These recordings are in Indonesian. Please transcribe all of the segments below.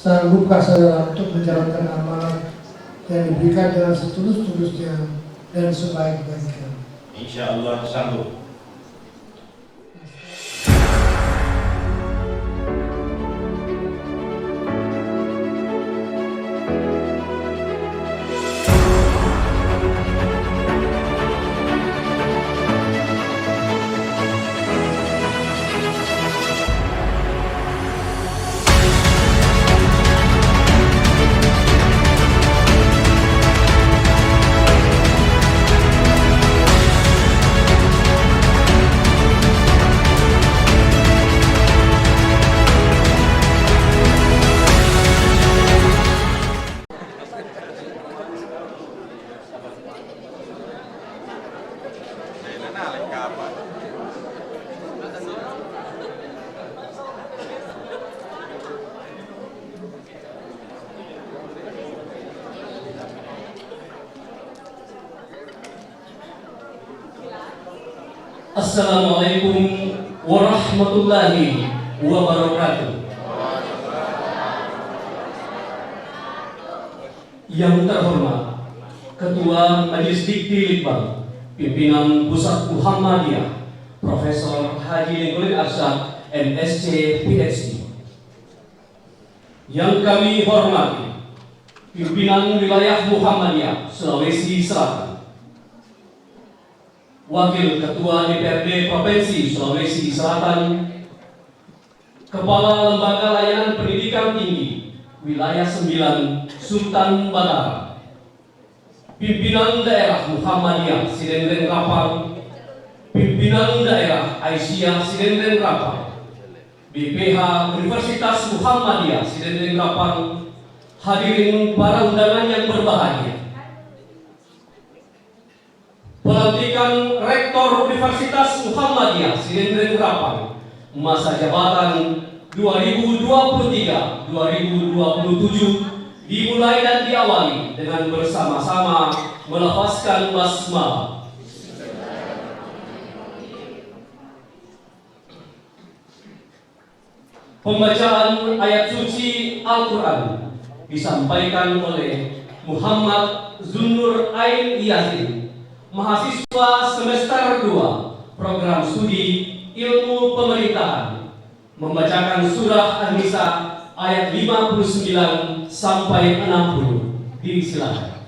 sanggupkah saudara untuk menjalankan amanat yang diberikan dengan setulus-tulusnya dan sebaik-baiknya? Insya Allah sanggup. Assalamualaikum warahmatullahi wabarakatuh. Yang terhormat Ketua Majelis Dikti Litbang, Pimpinan Pusat Muhammadiyah, Profesor Haji Lingkungan Arsyad, MSc, PhD. Yang kami hormati Pimpinan Wilayah Muhammadiyah Sulawesi Selatan, Wakil Ketua DPRD Provinsi Sulawesi Selatan, Kepala Lembaga Layanan Pendidikan Tinggi Wilayah 9 Sultan Batara, Pimpinan Daerah Muhammadiyah Sidenden Rapang, Pimpinan Daerah Aisyah Sidenden Rapang, BPH Universitas Muhammadiyah Sidenden Rapang, hadirin para undangan yang berbahagia. Pelantikan Rektor Universitas Muhammadiyah Sidenden Rapang masa jabatan 2023-2027 dimulai dan diawali dengan bersama-sama melafazkan basmalah. Pembacaan ayat suci Al-Quran disampaikan oleh Muhammad Zunnur Ain Yasin, mahasiswa semester 2 program studi ilmu pemerintahan, membacakan surah An-Nisa ayat 59 sampai 60. Disilakan.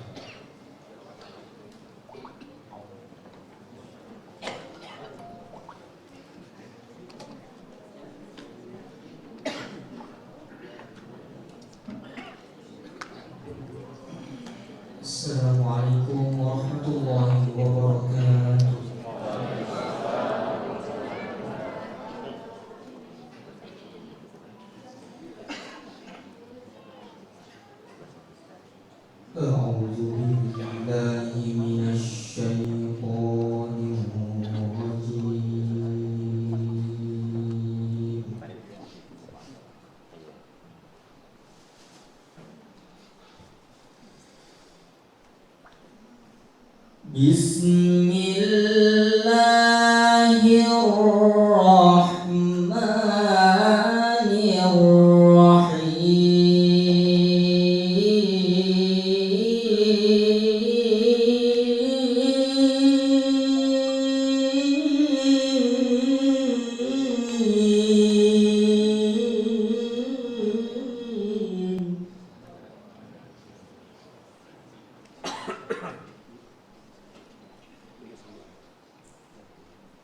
Assalamualaikum warahmatullahi wabarakatuh. A'udzu billahi minasy syaithanir rajim.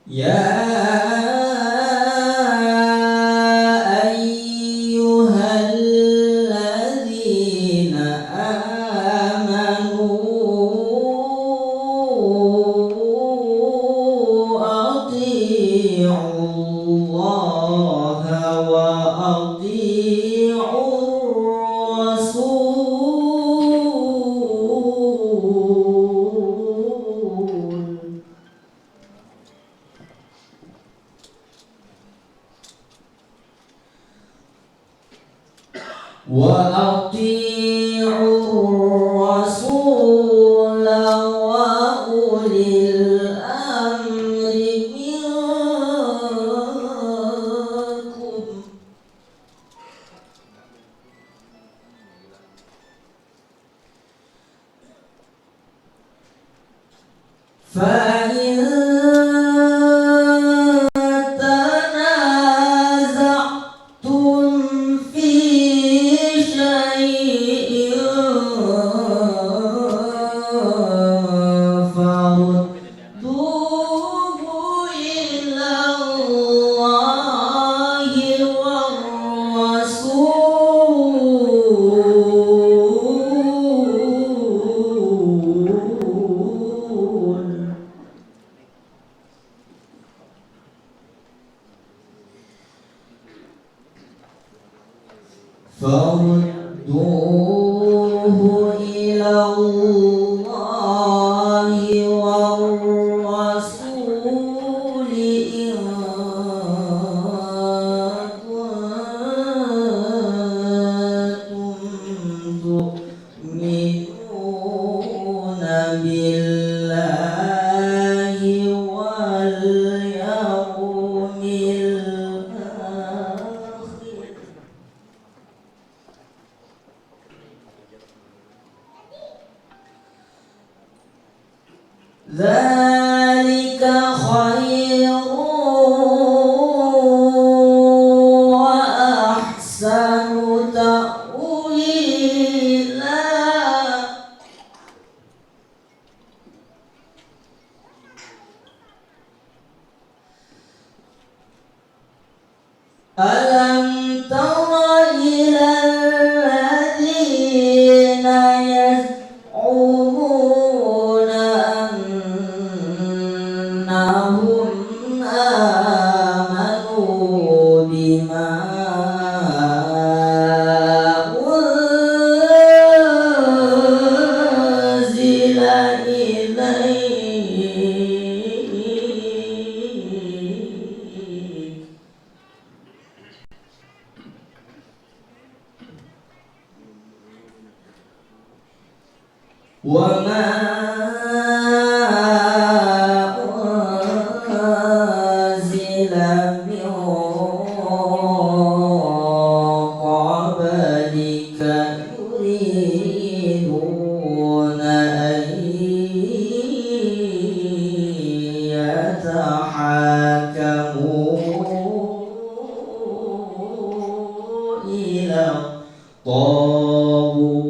Ya ayyuhalladzina amanu athi'ullaha wa athi'ur rasul. Wa ati'ur rasul wa ulil amri minkum. فإن تنازعتم في شيء فردوه إلى الله والرسول فردوه إلى الله والرسول إن كنتم تؤمنون بالله واليوم الآخر ذلك خير وأحسن تأويلا ألم تر إلى الذين يزعمون أنهم آمنوا بما أنزل إليك وما أنزل من قبلك يريدون أن يتحاكموا إلى الطاغوت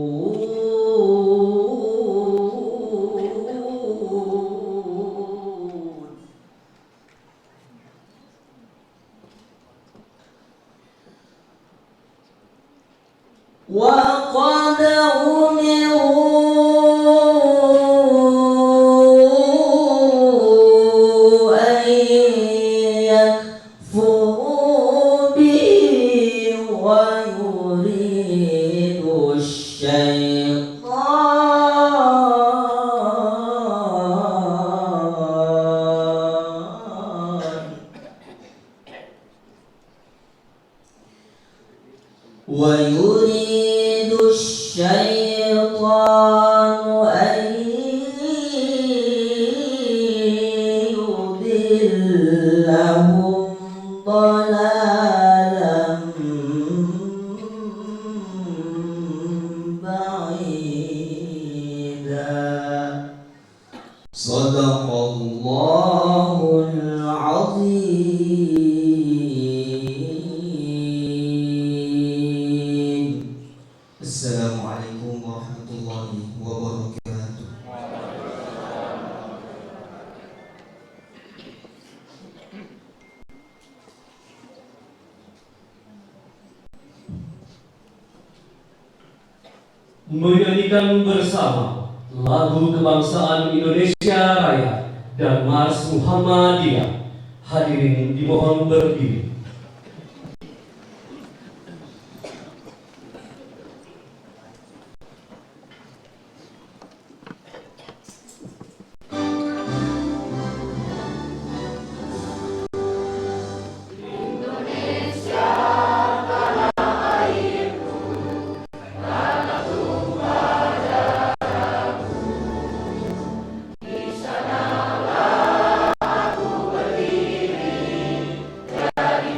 وقد أمروا أن يكفروا به ويريد الشيطان أن يضلهم ضلالا بعيدا صدق الله العظيم. Assalamualaikum warahmatullahi wabarakatuh. Menyanyikan bersama lagu kebangsaan Indonesia Raya dan Mars Muhammadiyah. Hadirin dimohon berdiri. Di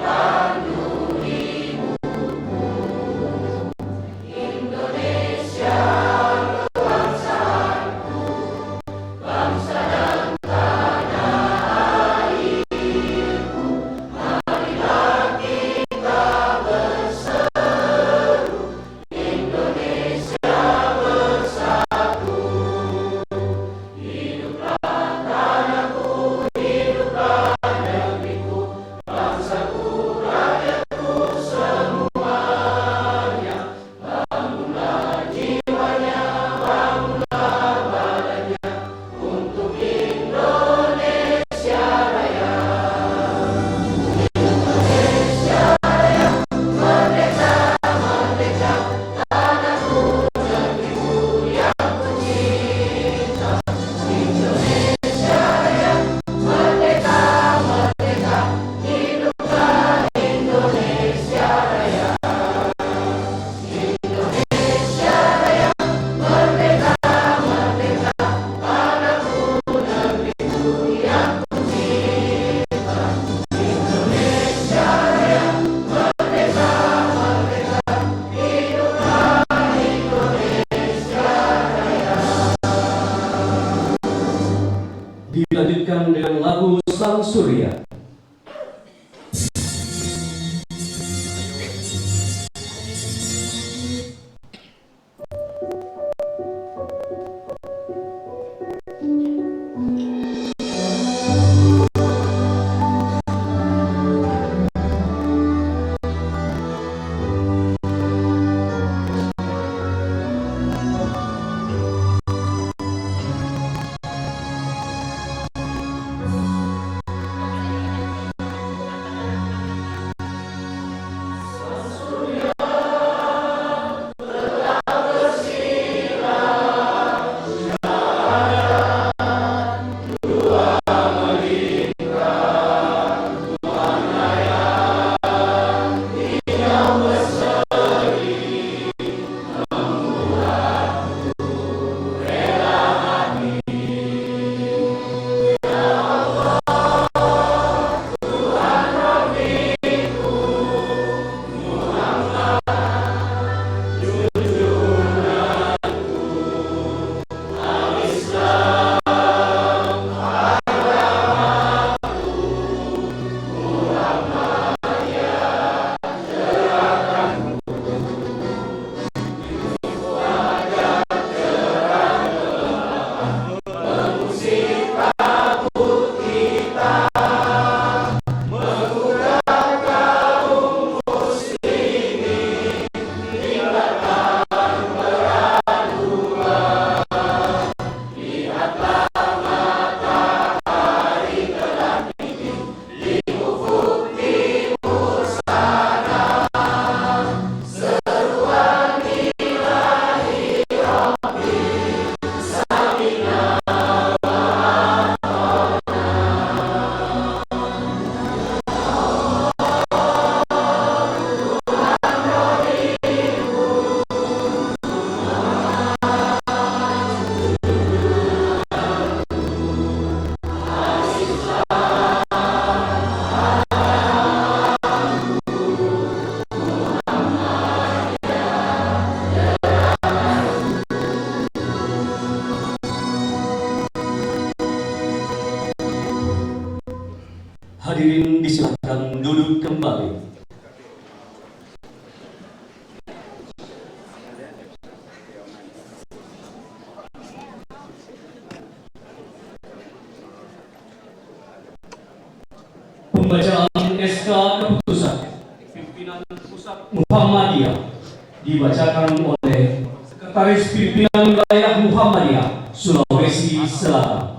Muhammadiyah dibacakan oleh Sekretaris Pimpinan Wilayah Muhammadiyah Sulawesi Selatan.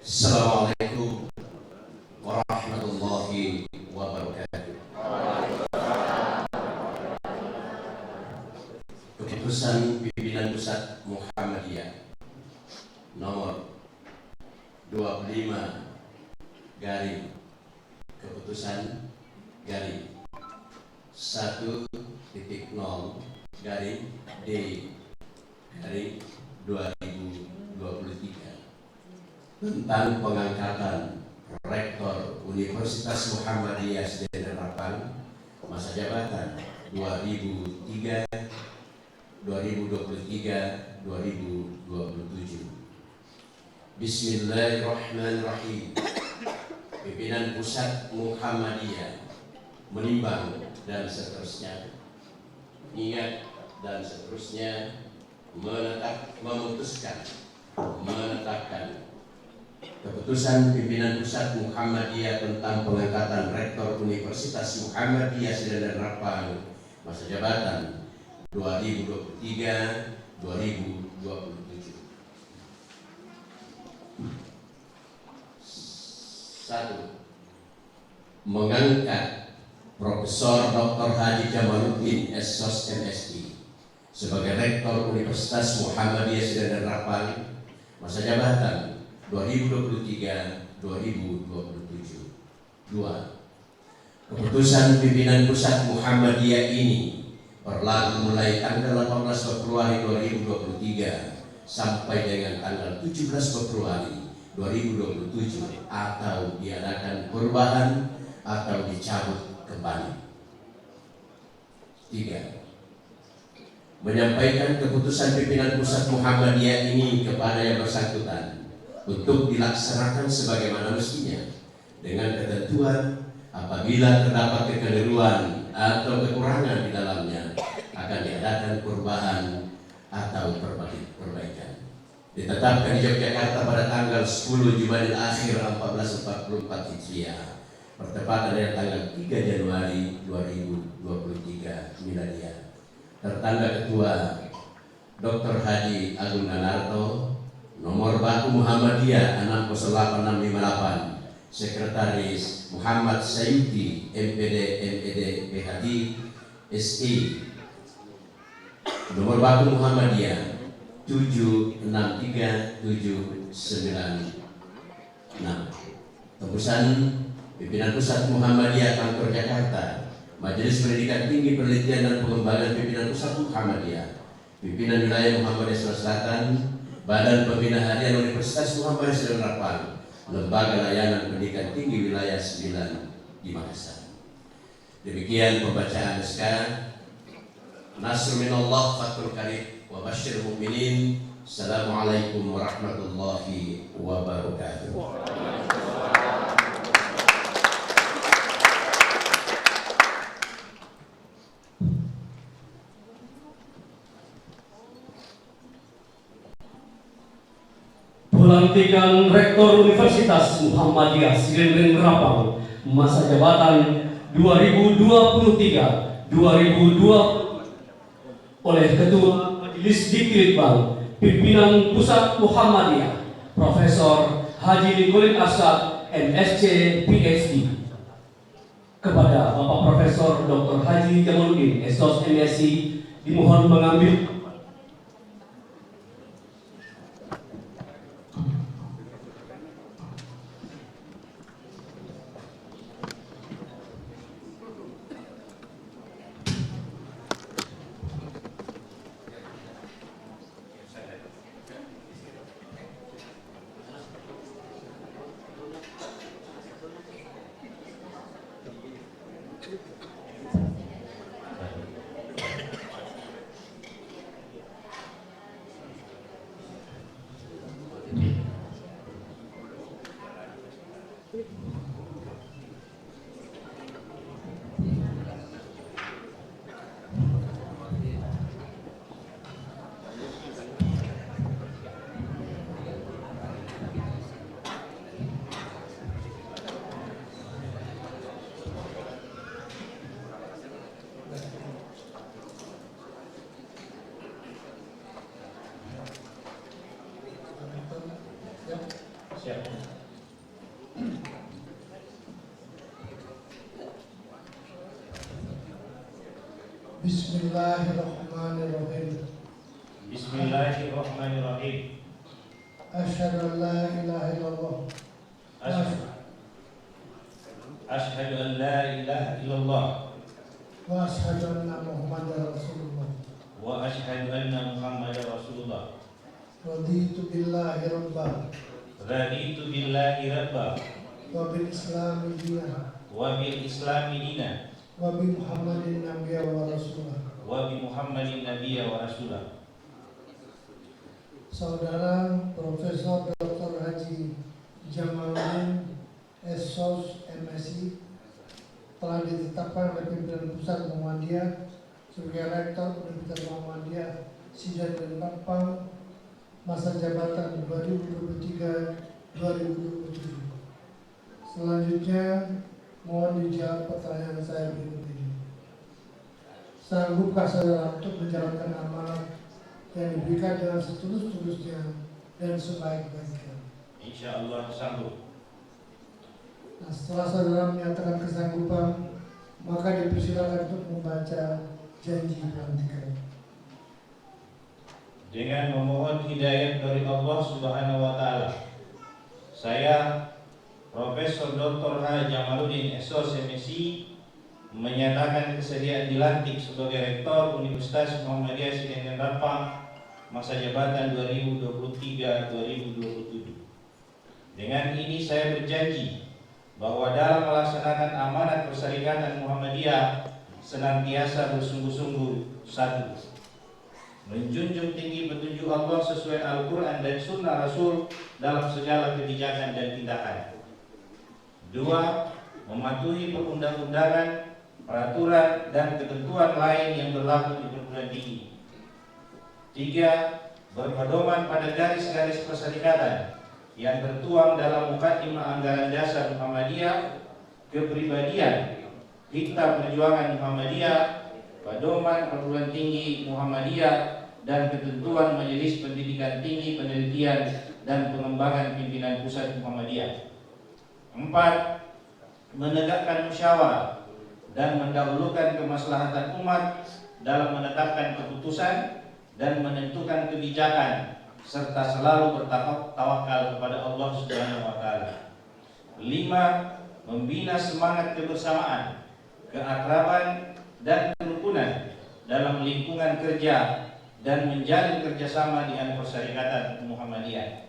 Assalamualaikum warahmatullahi wabarakatuh. Keputusan Pimpinan Pusat Muhammadiyah nomor 25 garing keputusan garing 1.0 garing D garing 2023 tentang pengangkatan Rektor Universitas Muhammadiyah Sdn Rapang masa jabatan 2023-2027. Bismillahirrahmanirrahim. Pimpinan Pusat Muhammadiyah menimbang dan seterusnya, ingat dan seterusnya, menetapkan keputusan Pimpinan Pusat Muhammadiyah tentang pengangkatan Rektor Universitas Muhammadiyah Sdn Rapang masa jabatan 2023-2027. 1. Mengangkat Profesor Dr. Haji Jamaluddin SSOS MSI sebagai Rektor Universitas Muhammadiyah Sdn Rapang masa jabatan 2023-2027. 2. Keputusan Pimpinan Pusat Muhammadiyah ini berlaku mulai tanggal 18 Februari 2023 sampai dengan tanggal 17 Februari 2027 atau diadakan perubahan atau dicabut kembali. 3. Menyampaikan keputusan Pimpinan Pusat Muhammadiyah ini kepada yang bersangkutan untuk dilaksanakan sebagaimana mestinya dengan ketentuan apabila terdapat kekeliruan atau kekurangan di dalamnya akan diadakan perubahan atau perbaikan. Ditetapkan di Yogyakarta pada tanggal 10 Jumadil Akhir 1444 Hijriah bertepatan dengan tanggal 3 Januari 2023 Miladiah. Tertanda Ketua Dr. Haji Agung Nanarto, nomor baku Muhammadiyah 608658, Sekretaris Muhammad Sayuti MPD MED PhD SI, nomor baku Muhammadiyah 763796. Tembusan Pimpinan Pusat Muhammadiyah Kantor Jakarta, Majelis Pendidikan Tinggi Penelitian dan Pengembangan Pimpinan Pusat Muhammadiyah, Pimpinan Wilayah Muhammadiyah Sulawesi Selatan, Badan Pembina Harian Universitas Muhammadiyah Sdn Rapang, Lembaga Layanan Pendidikan Tinggi Wilayah 9 di Makassar. Demikian pembacaan SK. Nasr minallah fathul qarib wa basyir mu'minin. Assalamualaikum warahmatullahi wabarakatuh. Pelantikan Rektor Universitas Muhammadiyah Sdn Rapang masa jabatan 2023-2020 oleh Ketua Majelis Dikilitbang Pimpinan Pusat Muhammadiyah Profesor Haji Ninggolan Asad MSc PhD. Kepada Bapak Profesor Dr. Haji Jamaluddin SSOS MSI dimohon mengambil Siap. Bismillahirrahmanirrahim. Bismillahirrahmanirrahim. Asyhadu an la ilaha illallah. Asyhadu an la ilaha illallah Wa asyhadu anna Muhammadar Rasulullah. wa asyhadu anna Muhammadar Rasulullah. Raditu billahi rabba Raditu billahi rabba wa bil islami dinan wa bil islami dina wa bi Muhammadin nabiyya wa rasulah. wa bi Muhammadin nabiyya wa rasulah. Saudara Profesor Dr. Haji Jamaluddin SOS MSI telah ditetapkan oleh pimpinan pusat Muhammadiyah sebagai Rektor Universitas Muhammadiyah Sidat dan Lampang masa jabatan 2023-2027. Selanjutnya mohon dijawab pertanyaan saya berikut ini. Sanggupkah saudara untuk menjalankan amanah yang diberikan dengan setulus-tulusnya dan sebaik-baiknya? Insya Allah sanggup. Nah, setelah saudara menyatakan kesanggupan, maka dipersilakan untuk membaca janji pelantikan. Dengan memohon hidayah dari Allah Subhanahu wa taala, saya Profesor Dr. H. Jamaluddin SOS MSI menyatakan kesediaan dilantik sebagai Rektor Universitas Muhammadiyah Sidat dan Lampang masa jabatan 2023-2027. Dengan ini saya berjanji bahwa dalam melaksanakan amanat persyarikatan Muhammadiyah senantiasa bersungguh-sungguh: 1. Menjunjung tinggi petunjuk Allah sesuai Al-Quran dan Sunnah Rasul dalam segala kebijakan dan tindakan. 2. Mematuhi perundang-undangan, peraturan, dan ketentuan lain yang berlaku di perguruan tinggi. 3. Berpedoman pada garis-garis persyarikatan yang tertuang dalam Muqaddimah Anggaran Dasar Muhammadiyah, kepribadian, Dikta Perjuangan Muhammadiyah, Pedoman Perguruan Tinggi Muhammadiyah, dan ketentuan Majelis Pendidikan Tinggi, Penelitian, dan Pengembangan Pimpinan Pusat Muhammadiyah. 4. Menegakkan musyawarah dan mendahulukan kemaslahatan umat dalam menetapkan keputusan dan menentukan kebijakan, serta selalu bertawakal kepada Allah Subhanahu wa taala. 5. Membina semangat kebersamaan, keakraban, dan kerukunan dalam lingkungan kerja dan menjalin kerjasama dengan Persyarikatan Muhammadiyah.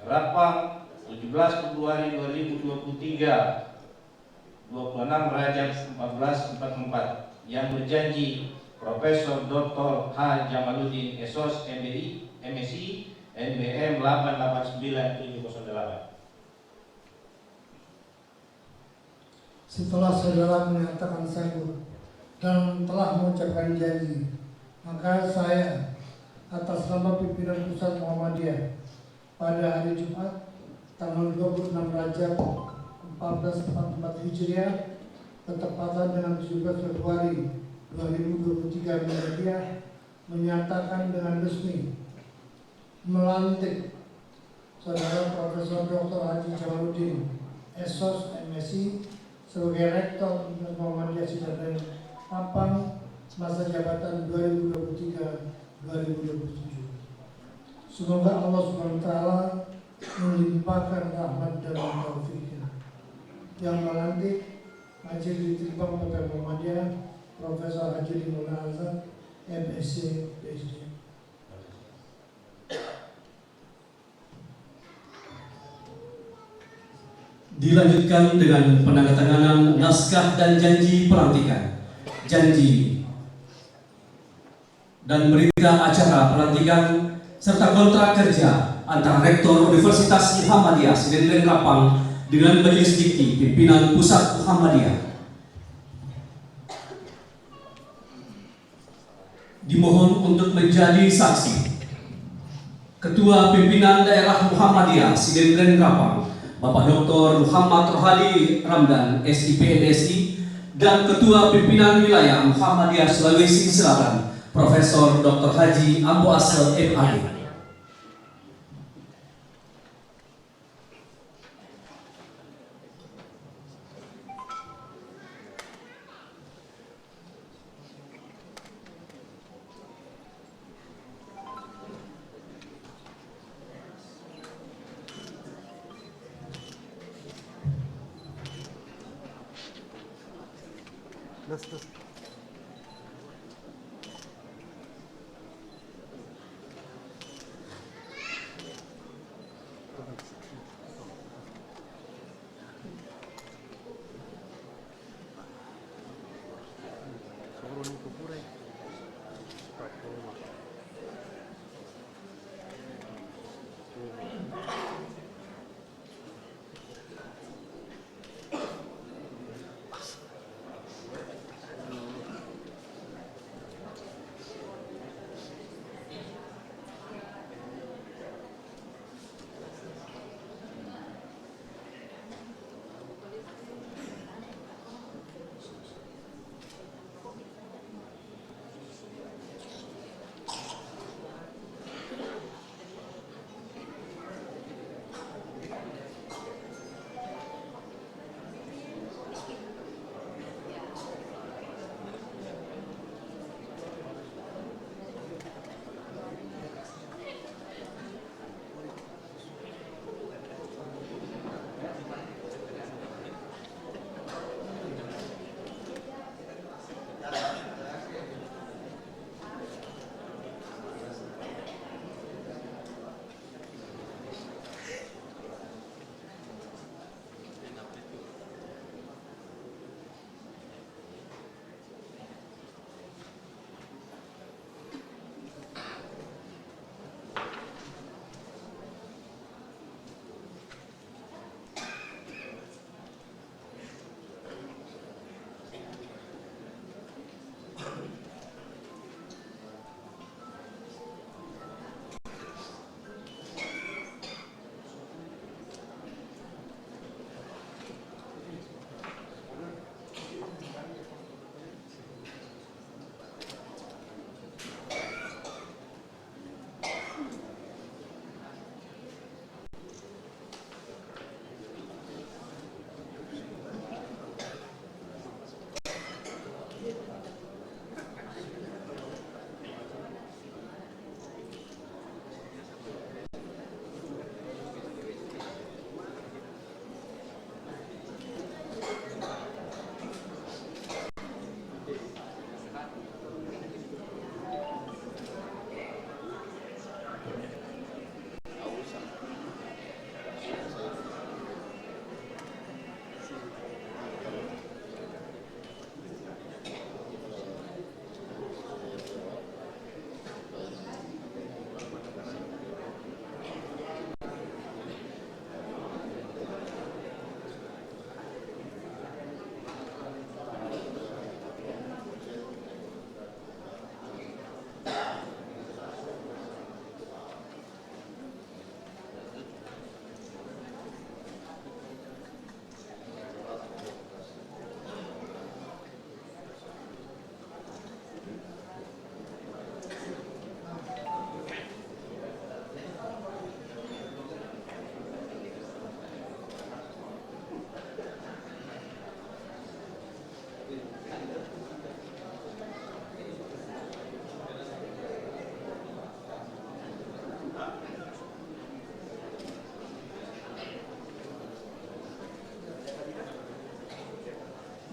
Rapang 17 Februari 2023, 26 Rajab 1444, yang berjanji Profesor Dr. H. Jamaluddin SOS MSI NBM 889708. Setelah saudara menyatakan sanggup dan telah mengucapkan janji, maka saya atas nama pimpinan Pusat Muhammadiyah pada hari Jumat tanggal 26 Rajab 1444 Hijriah bertepatan dengan 17 Februari 2023 Miladiah menyatakan dengan resmi melantik saudara Profesor Dr. Haji Jamaluddin SOS MSI sebagai Rektor Universitas Muhammadiyah Sidat dan Lampang masa jabatan 2023-2027. Semoga Allah SWT melimpahkan rahmat dan taufiknya. Yang melantik Majelis Diterima Partai Muhammadiyah Profesor Haji Munazar MSc PhD. Dilanjutkan dengan penandatanganan naskah dan janji pelantikan, janji dan berita acara pelantikan serta kontrak kerja antara Rektor Universitas Muhammadiyah Sidat dan Lampang dengan Majelis Dikti Pimpinan Pusat Muhammadiyah. Dimohon untuk menjadi saksi Ketua Pimpinan Daerah Muhammadiyah Sidat dan Lampang Bapak Dr. Muhammad Rohadi Ramdan SIPNSI dan Ketua Pimpinan Wilayah Muhammadiyah Sulawesi Selatan Profesor Dr. Haji Ambo Asel MAD.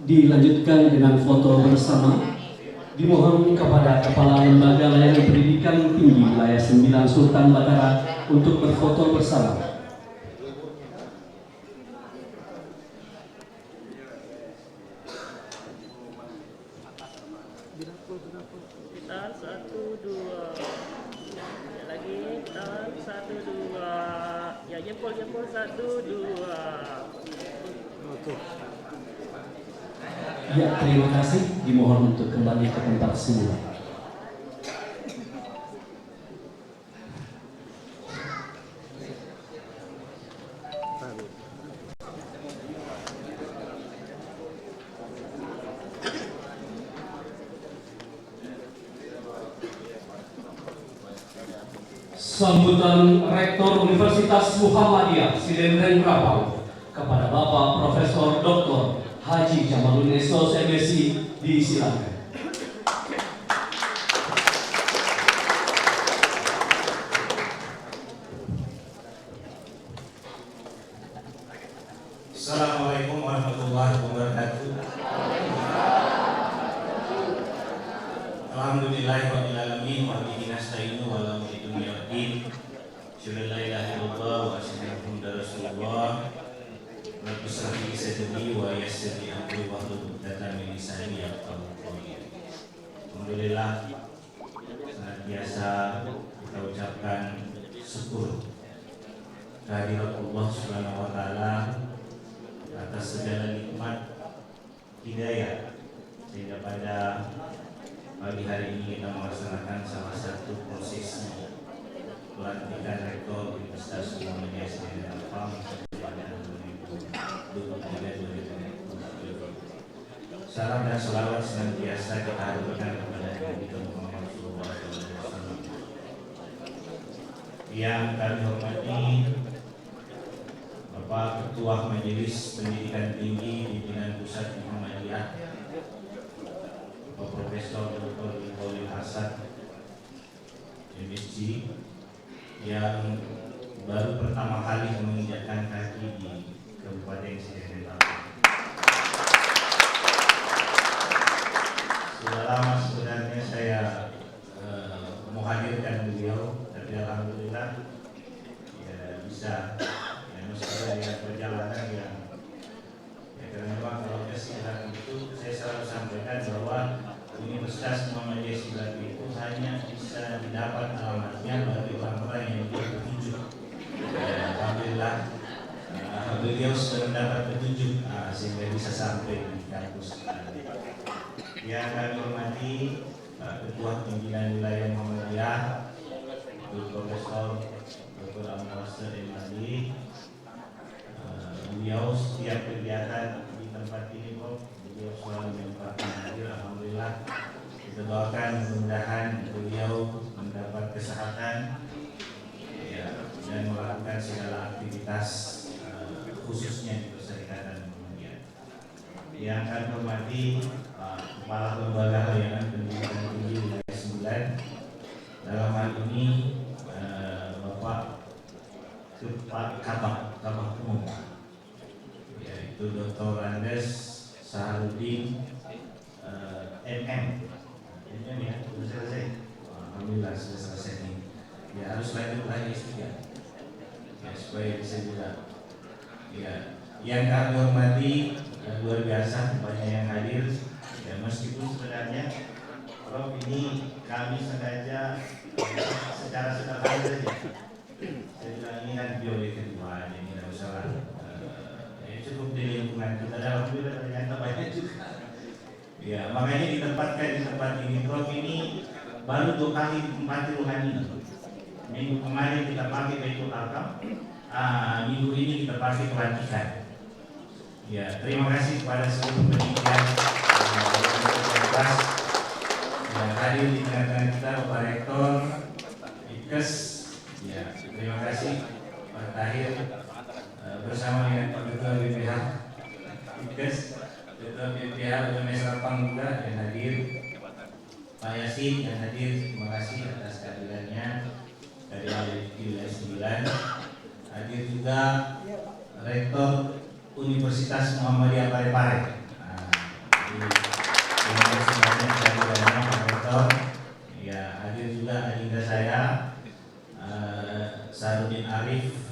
Dilanjutkan dengan foto bersama. Dimohon kepada Kepala Lembaga Layanan Pendidikan Tinggi Wilayah 9 Sultan Batara untuk berfoto bersama. Tahan 1, 2. Lagi tahan 1, 2. Ya jempol 1, 2. Ya, terima kasih. Dimohon untuk kembali ke tempat semula. Sambutan Rektor Universitas Muhammadiyah Silendreng Rapang kepada Bapak Profesor Dr. Haji Jamaluddin SOS MSI disilakan. Assalamualaikum warahmatullahi wabarakatuh. Asyhadu an la ilaha illallah wa asyhadu anna Muhammadar Rasulullah. Rabbi shrah li sadri wa yassir li amri wahlul 'uqdatam min lisani yafqahu qawli. Alhamdulillah, senantiasa kita ucapkan syukur kehadirat Allah Subhanahu wa taala atas segala nikmat hidayah, sehingga pada pagi hari ini kita melaksanakan salah satu prosesi pelantikan Rektor Universitas Muhammadiyah Sedengan Alfam pada 2023-2024. Salam dan salawat senantiasa kita haturkan kepada Nabi Muhammad SAW. Yang kami hormati Bapak Ketua Majelis Pendidikan Tinggi Pimpinan Pusat Muhammadiyah, Bapak Profesor Dr. Iqbalil Asad, MSc, yang baru pertama kali menginjakkan kaki di Kabupaten Sdn. Sudah lama sebenarnya saya mau hadirkan beliau, tapi alhamdulillah ya bisa. Meskipun dengan perjalanan yang karena memang kalau kesilapan itu saya selalu sampaikan bahwa Universitas Muhammadiyah Silat itu hanya bisa didapat alamatnya bagi orang-orang yang dia petunjuk. Alhamdulillah beliau sudah mendapat petunjuk sehingga bisa sampai di kampus. Yang kami hormati Ketua Pimpinan Wilayah Muhammadiyah, Profesor Dr. Al-Muasir M.Adi. Beliau setiap kegiatan di tempat ini beliau selalu menyempatkan hadir. Alhamdulillah, kita doakan mudah-mudahan beliau mendapat kesehatan ya, dan melakukan segala aktivitas khususnya di Perserikatan Muhammadiyah. Yang kami hormati Kepala Lembaga Layanan Pendidikan Tinggi Wilayah 9, dalam hal ini Bapak Kabak Umum, yaitu Dr. Andes Saharudin MM ya, sudah selesai. Alhamdulillah sudah selesai nih. Ya harus lanjut lagi ya, supaya bisa juga. Ya, yang kami hormati luar biasa banyak yang hadir. Ya meskipun sebenarnya Prof ini kami sengaja secara sederhana saja. Saya bilang ini kan biolog kedua, jadi tidak usah lah. Cukup di lingkungan kita, alhamdulillah ternyata banyak juga. Ya, makanya ditempatkan di tempat ini. Prof ini baru 2 kali ditempati rohani. Minggu kemarin kita pakai Baitul Arqam, minggu ini kita pakai pelantikan. Ya, terima kasih kepada seluruh pendidikan yang hadir di tengah-tengah kita, Bapak Rektor, Ikes. Ya, terima kasih Pak Tahir bersama dengan Pak Ketua BPH Ikes, Ketua BPH UMS Rapang juga yang hadir, Pak Yasin yang hadir. Terima kasih atas kehadirannya dari Wilayah 9. Hadir juga Rektor Universitas Muhammadiyah Parepare. Terima kasih banyak kehadirannya Pak Rektor. Ya, hadir juga adinda saya Sarudin Arif.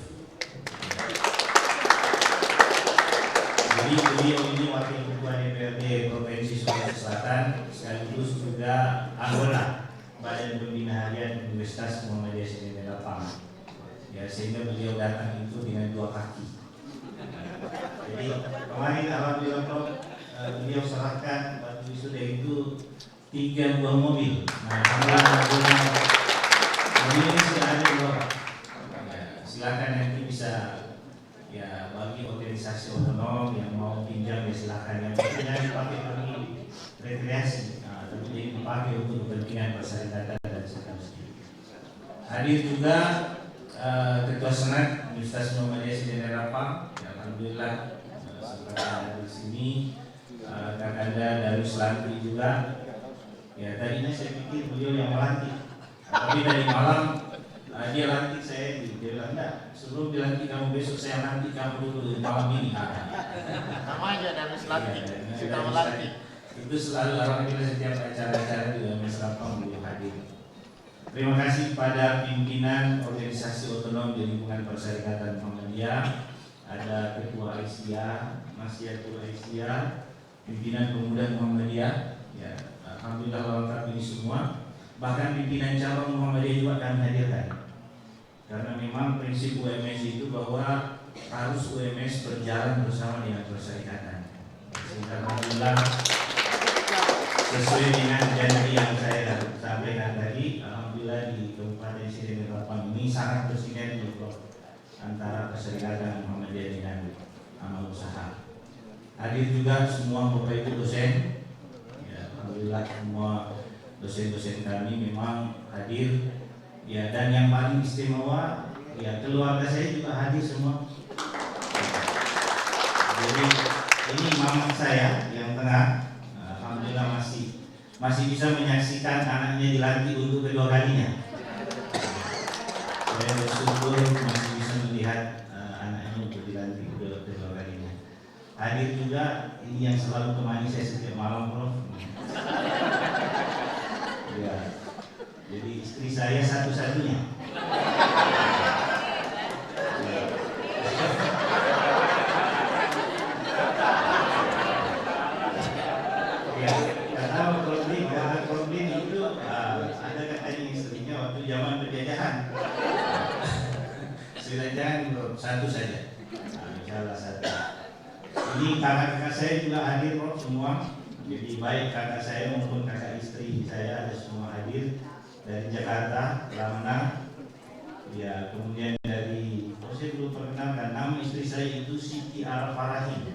Jadi beliau ini wakil ketua DPRD Provinsi Sulawesi Selatan, sekaligus juga anggota Badan Pembina Harian Universitas Muhammadiyah Sedengan Alfam. Ya, sehingga beliau datang itu dengan 2 kaki. Jadi kemarin alhamdulillah Prof, beliau serahkan waktu wisuda itu 3 buah mobil. Nah, alhamdulillah mobil ini sudah ada 2. Silakan nanti bisa ya bagi organisasi otonom yang mau pinjam ya silakan. Yang pentingnya dipakai bagi rekreasi, tapi jadi dipakai untuk kepentingan perserikatan dan seterusnya. Hadir juga Ketua Senat Universitas Muhammadiyah Sedengan Alfam. Ya, alhamdulillah sempat ada di sini. Kakanda Darus Lanti juga. Ya tadinya saya pikir beliau yang melantik, tapi tadi malam dia lantik saya, dia bilang enggak, sebelum dilantik kamu besok saya lantik kamu dulu malam ini. Nama aja Darus Lantik, sudah melantik. Itu selalu alhamdulillah setiap acara-acara juga Mas Rapang beliau hadir. Terima kasih kepada pimpinan organisasi otonom di lingkungan Perserikatan Muhammadiyah, ada Ketua Aisyah, Masyiatul Aisyah, pimpinan pemuda Muhammadiyah, ya, alhamdulillah lengkap ini semua. Bahkan pimpinan cabang Muhammadiyah juga kami hadirkan. Karena memang prinsip UMS itu bahwa harus UMS berjalan bersama dengan perserikatan. Sehingga alhamdulillah sesuai dengan janji yang saya sampaikan tadi, alhamdulillah di Kabupaten Sri Rapang ini sangat bersinergi antara Perserikatan Muhammadiyah dengan amal usaha. Hadir juga semua Bapak Ibu dosen, ya, alhamdulillah semua dosen-dosen kami memang hadir, ya, dan yang paling istimewa, ya, keluarga saya juga hadir semua. Jadi ini mama saya yang tengah, alhamdulillah masih bisa menyaksikan anaknya dilantik untuk kedua kalinya. Saya bersyukur masih bisa melihat anaknya untuk dilantik kedua kalinya. Hadir juga ini yang selalu temani saya setiap malam, Prof. Ya, jadi istri saya satu-satunya. Ya, karena problem itu ada katanya istrinya waktu zaman penjajahan. Silakan satu saja, insyaallah satu. Ini kakak-kakak saya juga hadir, Prof, semua. Jadi baik kakak saya maupun kakak istri saya ada semua hadir dari Jakarta, Lamana. Ya, kemudian dari, saya belum perkenalkan nama istri saya itu Siti Al-Farahi.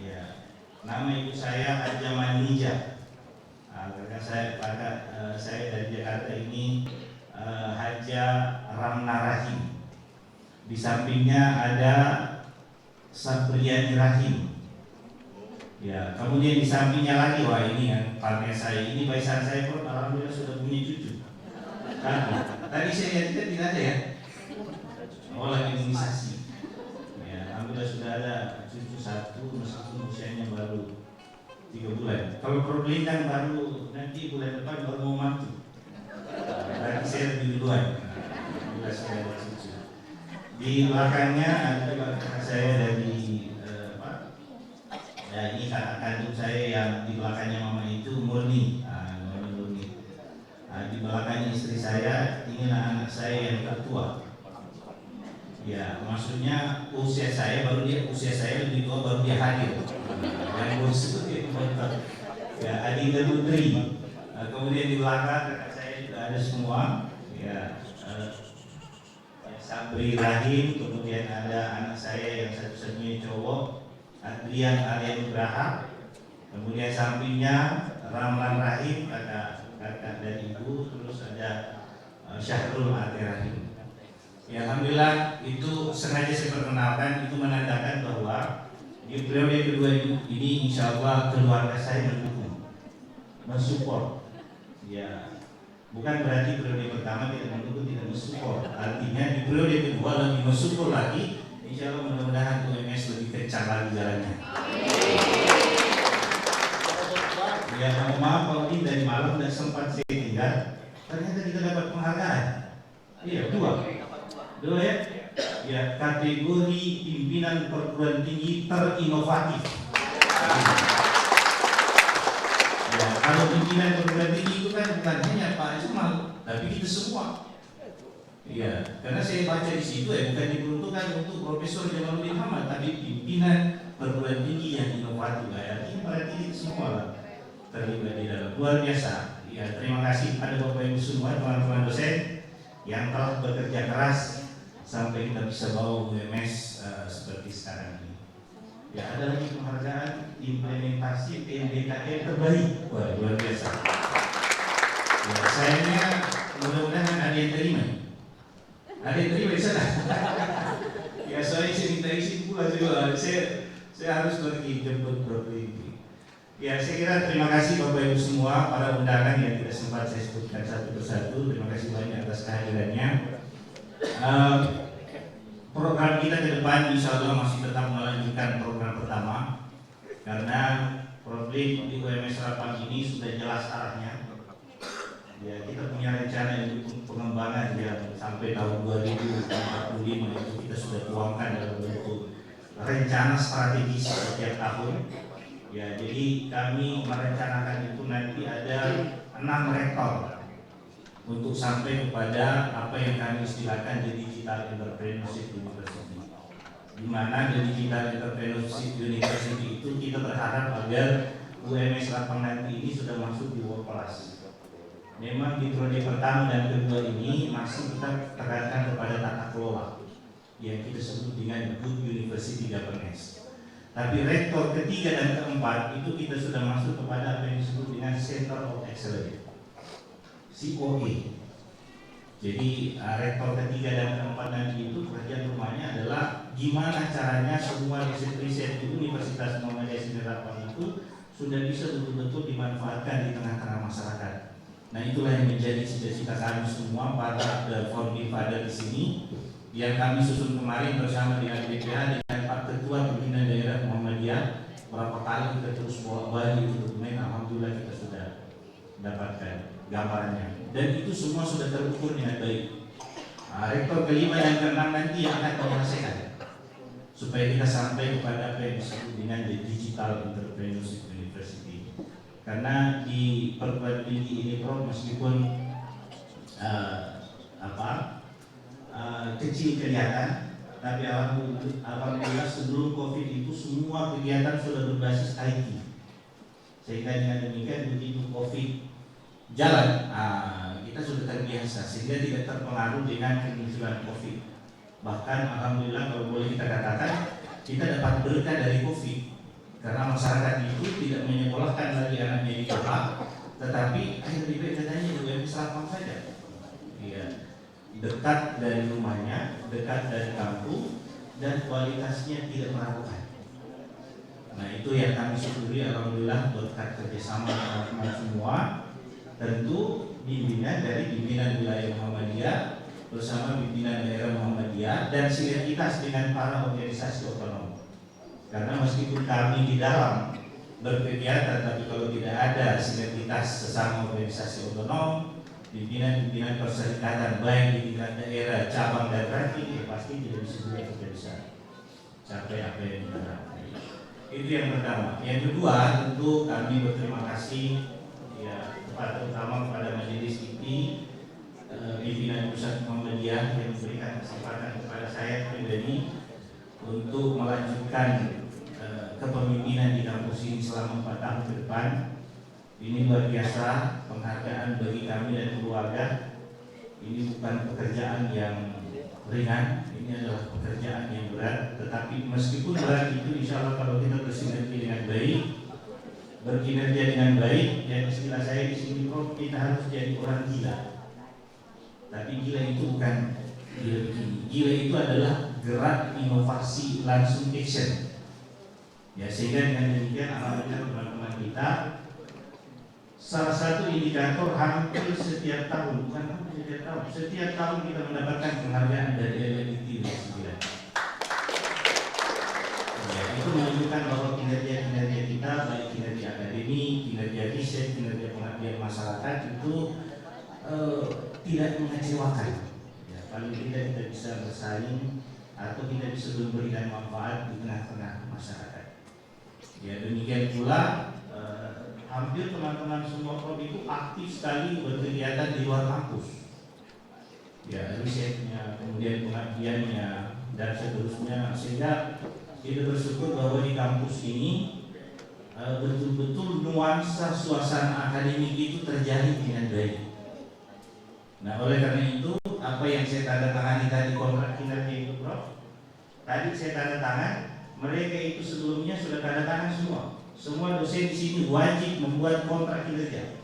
Ya, nama ibu saya Haja Manija. Kakak saya dari Jakarta ini Haja Ramnarahim. Di sampingnya ada Sabriyani Rahim. Ya, kemudian di sampingnya lagi, wah ini yang partner saya, ini baisan saya pun alhamdulillah sudah punya cucu. Tadi saya lihat tidak ada ya. Oh, lagi imunisasi. Ya, alhamdulillah sudah ada cucu satu, meskipun usianya baru 3 bulan. Kalau perbelindan baru nanti bulan depan baru mau mantu. Berarti saya lebih duluan. Alhamdulillah sudah ada cucu. Di belakangnya ada kakak saya dari ya, ini kakak kandung saya yang di belakangnya mama itu Murni. Murni. Di belakangnya istri saya, inilah anak saya yang tertua. Ya, maksudnya usia saya lebih tua baru dia hadir. Yang bos itu ya, Adinda Putri. Kemudian di belakang kakak saya juga ada semua. Ya, Sabri Rahim, kemudian ada anak saya yang satu-satunya cowok, Adrian Arya Nugraha, kemudian sampingnya Ramlan Rahim, kakak dari ibu, terus ada Syahrul Ati Rahim. Ya, alhamdulillah itu sengaja saya perkenalkan, itu menandakan bahwa di periode kedua ini insya Allah keluarga saya mendukung, mensupport. Ya, bukan berarti periode pertama tidak mendukung, tidak mensupport. Artinya di periode kedua lebih mensupport lagi. Insya Allah mudah-mudahan UMS lebih kencang lagi jalannya. Ya, mohon maaf kalau ini dari malam tidak sempat saya tinggal. Ternyata kita dapat penghargaan. Iya, dua ya. Ya, kategori pimpinan perguruan tinggi terinovatif. Ya, kalau pimpinan perguruan tinggi itu kan bukan hanya Pak Ismail, tapi kita semua. Iya, karena saya baca di situ ya, bukan diperuntukkan untuk Profesor Jamaluddin Hamad, tapi pimpinan perguruan tinggi yang inovatif. Ya, ini berarti semua terlibat di dalam. Luar biasa. Ya, terima kasih pada Bapak Ibu semua, teman-teman dosen yang telah bekerja keras sampai kita bisa bawa UMS seperti sekarang ini. Ya, ada lagi penghargaan implementasi PMDKM terbaik. Wah, luar biasa. Ya, sayangnya mudah-mudahan ada yang terima. Ada yang terima di sana. Ya, saya minta izin pula juga. Saya harus pergi jemput Prof. Ya, saya kira terima kasih Bapak Ibu semua, para undangan yang tidak sempat saya sebutkan satu persatu. Terima kasih banyak atas kehadirannya. Program kita ke depan insya Allah masih tetap melanjutkan program pertama, karena problem di UMS Rapang ini sudah jelas arahnya. Ya, kita punya rencana untuk pengembangan yang sampai tahun 2045 itu kita sudah tuangkan dalam bentuk rencana strategis setiap tahun. Ya, jadi kami merencanakan itu nanti ada 6 rektor untuk sampai kepada apa yang kami istilahkan the Digital Entrepreneurship University. Di mana the Digital Entrepreneurship University itu kita berharap agar UMS Lapang nanti ini sudah masuk di world class. Memang di periode pertama dan kedua ini masih kita tekankan kepada tata kelola yang kita sebut dengan Good University Governance. Tapi rektor ketiga dan keempat itu kita sudah masuk kepada apa yang disebut dengan Center of Excellence, COE. Jadi rektor ketiga dan keempat nanti itu pekerjaan rumahnya adalah gimana caranya semua riset-riset di Universitas Muhammadiyah Sinar Lapang itu sudah bisa betul-betul dimanfaatkan di tengah-tengah masyarakat. Nah, itulah yang menjadi cita-cita kami semua para founding father di sini yang kami susun kemarin bersama dengan BPH dengan Pak Ketua Pimpinan Daerah Muhammadiyah. Berapa kali kita terus bawa balik dokumen, alhamdulillah kita sudah dapatkan gambarannya dan itu semua sudah terukur dengan baik. Rektor kelima dan keenam nanti yang akan menyelesaikan supaya kita sampai kepada apa yang disebut dengan the Digital Entrepreneurship University. Karena di perguruan tinggi ini Prof, meskipun kecil kelihatan, tapi alhamdulillah sebelum COVID itu semua kegiatan sudah berbasis IT. Sehingga dengan demikian begitu COVID jalan, kita sudah terbiasa sehingga tidak terpengaruh dengan kemunculan COVID. Bahkan alhamdulillah kalau boleh kita katakan kita dapat berkah dari COVID. Karena masyarakat itu tidak menyekolahkan lagi anaknya di kota, tetapi lebih baik katanya di UMS Lapang saja. Iya, dekat dari rumahnya, dekat dari kampung, dan kualitasnya tidak meragukan. Nah, itu yang kami syukuri alhamdulillah berkat kerjasama teman-teman semua. Tentu bimbingan dari pimpinan wilayah Muhammadiyah bersama pimpinan daerah Muhammadiyah dan sinergitas dengan para organisasi otonom. Karena meskipun kami di dalam berkegiatan, tapi kalau tidak ada sinergitas sesama organisasi otonom, pimpinan-pimpinan perserikatan baik di tingkat daerah, cabang dan ranting, ya pasti tidak bisa juga kita bisa capai apa yang kita harapkan. Itu yang pertama. Yang kedua, tentu kami berterima kasih ya terutama kepada Majelis Inti, pimpinan Pusat Muhammadiyah yang memberikan kesempatan kepada saya pribadi untuk melanjutkan kepemimpinan di kampus ini selama 4 tahun ke depan. Ini luar biasa penghargaan bagi kami dan keluarga. Ini bukan pekerjaan yang ringan, ini adalah pekerjaan yang berat. Tetapi meskipun berat itu, insya Allah kalau kita bersinergi dengan baik, berkinerja dengan baik, dan istilah saya di sini Prof, kita harus jadi orang gila. Tapi gila itu bukan gila begini. Gila itu adalah gerak inovasi langsung action. Ya, sehingga dengan demikian alhamdulillah teman-teman kita salah satu indikator hampir setiap tahun, bukan hampir setiap tahun, setiap tahun kita mendapatkan penghargaan dari LLIT dan sembilan. Ya, itu menunjukkan bahwa kinerja kita, baik kinerja akademik, kinerja riset, kinerja pengabdian masyarakat itu tidak mengecewakan. Ya, paling tidak kita bisa bersaing atau kita bisa memberikan manfaat di tengah-tengah masyarakat. Ya, demikian pula hampir teman-teman semua Prof itu aktif sekali berkegiatan di luar kampus. Ya, risetnya, kemudian pengabdiannya dan seterusnya, sehingga kita bersyukur bahwa di kampus ini betul-betul nuansa suasana akademik itu terjadi dengan baik. Nah, oleh karena itu apa yang saya tanda tangani tadi kontrak kinerja itu Prof, tadi saya tanda tangan, mereka itu sebelumnya sudah tanda tangan semua. Semua dosen di sini wajib membuat kontrak kinerja.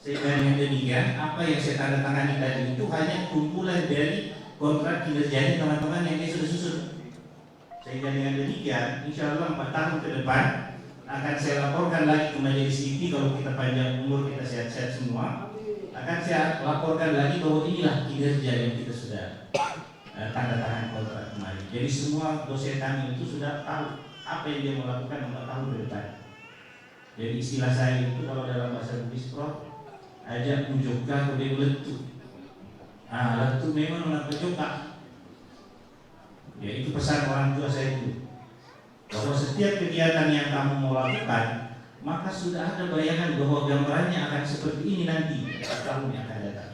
Sehingga dengan demikian, apa yang saya tanda tangani tadi itu hanya kumpulan dari kontrak kinerjanya teman-teman yang sudah susun. Sehingga dengan demikian, insya Allah 4 tahun ke depan akan saya laporkan lagi ke Majelis Inti kalau kita panjang umur, kita sehat-sehat semua. Akan saya laporkan lagi bahwa inilah kinerja yang kita sudah tanda tangan kontrak kemarin. Jadi semua dosen kami itu sudah tahu apa yang dia melakukan 4 tahun ke depan. Jadi istilah saya itu kalau dalam bahasa Inggris Prof, ajak menjoga ke letu. Letu memang nak menjoga. Ya itu pesan orang tua saya itu. Bahwa setiap kegiatan yang kamu mau lakukan, maka sudah ada bayangan bahwa gambarannya akan seperti ini nanti tahun yang akan datang.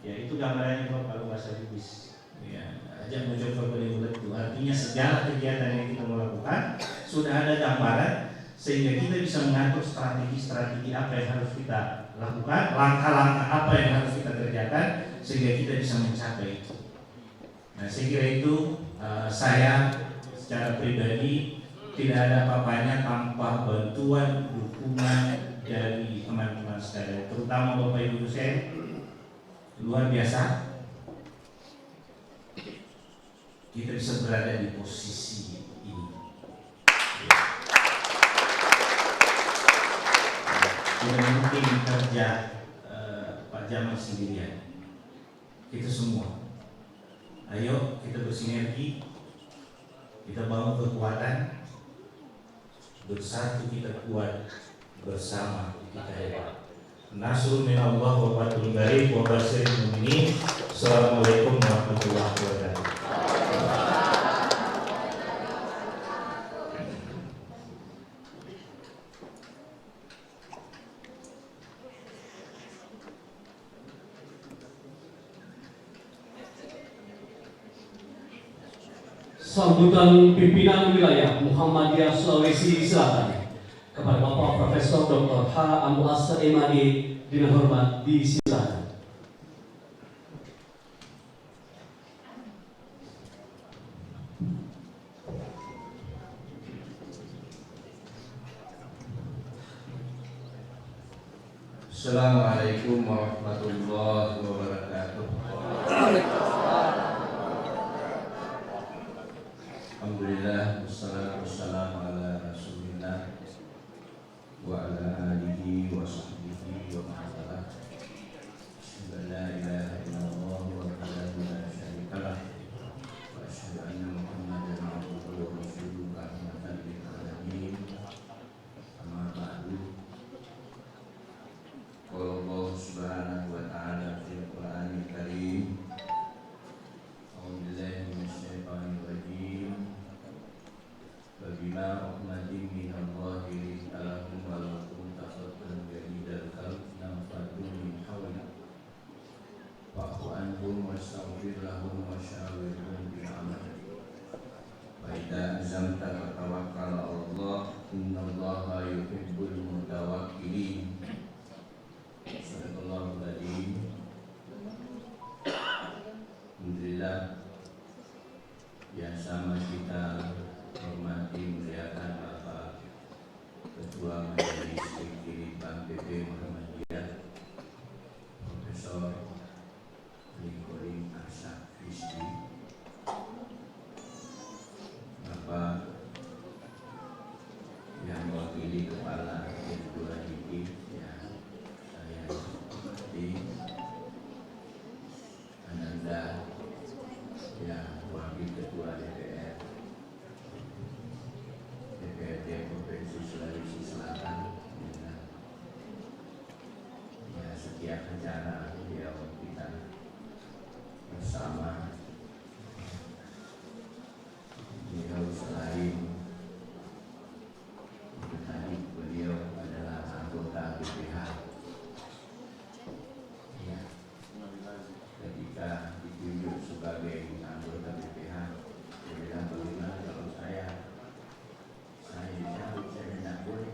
Ya itu gambarannya kalau bahasa Bugis. Ya, ajak mencoba beli itu artinya segala kegiatan yang kita mau lakukan sudah ada gambaran sehingga kita bisa mengatur strategi-strategi apa yang harus kita lakukan, langkah-langkah apa yang harus kita kerjakan sehingga kita bisa mencapai itu. Nah, saya kira itu saya secara pribadi tidak ada apa-apanya tanpa bantuan dukungan dari teman-teman sekalian, terutama Bapak Ibu dosen luar biasa. Kita bisa berada di posisi ini. Tidak mungkin kerja Pak Jamal sendirian. Kita semua, ayo kita bersinergi, kita bangun kekuatan, bersatu kita kuat, bersama kita hebat. Nasrul minallah wa fathul qarib wa basyiril mu'minin. Assalamualaikum warahmatullahi wabarakatuh. Sambutan pimpinan wilayah Muhammadiyah Sulawesi Selatan kepada Bapak Profesor Dr. H. Amu Asar MAD dengan hormat disilakan. Assalamualaikum warahmatullahi wabarakatuh. Alhamdulillah, wassalatu wassalamu ala rasulillah wa ala alihi wa sahbihi wa ma'asalah. Asyhadu an la ilaha illallah wahdahu la syarika lah wa asyhadu anna Muhammadan abduhu wa rasuluhu rahmatan lil alamin. Amma ba'du. Qala Allah subhanahu wa ta'ala fil Qur'anil Karim. A'udzu billahi minasyaitonir rajim. Bima rahmatin minallahi lintalahum walakum tafattan jadidal khalq nafadu min hawla fa'fu anhum wastaghfir lahum wa syawirhum bil amal wa idza azamta fatawakkal 'ala Allah innallaha yuhibbul mutawakkilin. Sadaqallahul adzim. Alhamdulillah yang sama kita hormati muliakan Bapak Ketua Majelis Tinggi Bank PP Muhammadiyah Profesor Lingkoring Arsad Fisdi, Bapak yang mewakili Kepala Ketua Dikti yang saya hormati, Ananda yang Wakil Ketua DPR DPRD Provinsi Sulawesi Selatan, dengan ya setiap acara beliau kita bersama. Beliau selain tadi beliau adalah anggota BPH. Ya, ketika ditunjuk sebagai anggota BPH, dia bilang bagaimana kalau saya tidak boleh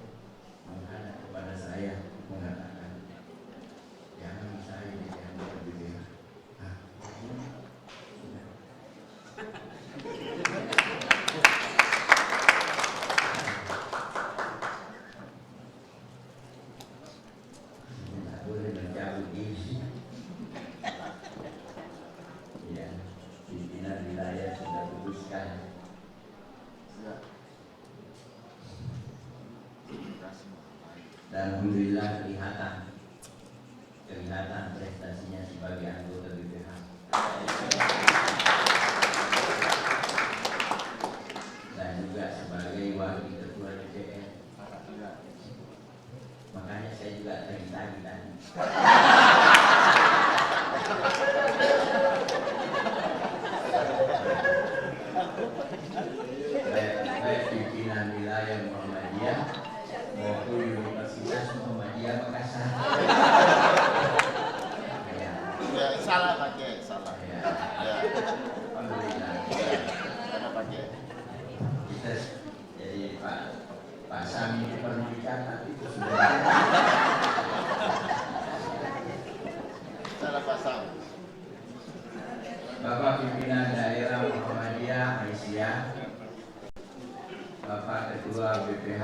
menghadap kepada saya mengatakan jangan saya yang berbeda. Tidak boleh mencabut diri. Ya, pimpinan wilayah sudah putuskan. Dan alhamdulillah kelihatan prestasinya sebagai anggota BPH. Dan juga sebagai wakil ketua DPR. Makanya saya juga tadi Ya, salah pakai, salah. Ya. Ya, Alhamdulillah. ya, karena pakai. Kita jadi Pak Sami itu perlu dicatat itu sudah. Salah pasang. Bapak Pimpinan Daerah Muhammadiyah Aisyah, Bapak Ketua BPH,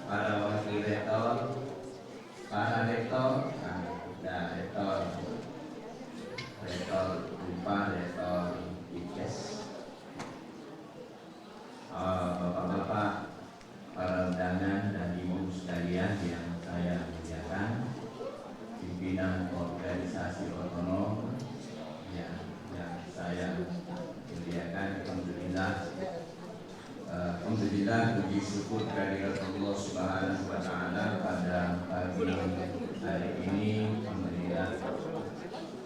para wakil rektor, para rektor, rektor UPA, rektor IKES, bapak-bapak, para undangan dan ibu sekalian yang saya muliakan, pimpinan organisasi otonom yang saya muliakan, alhamdulillah puji syukur kehadirat Allah Subhanahu wa taala pada pagi hari ini. Alhamdulillah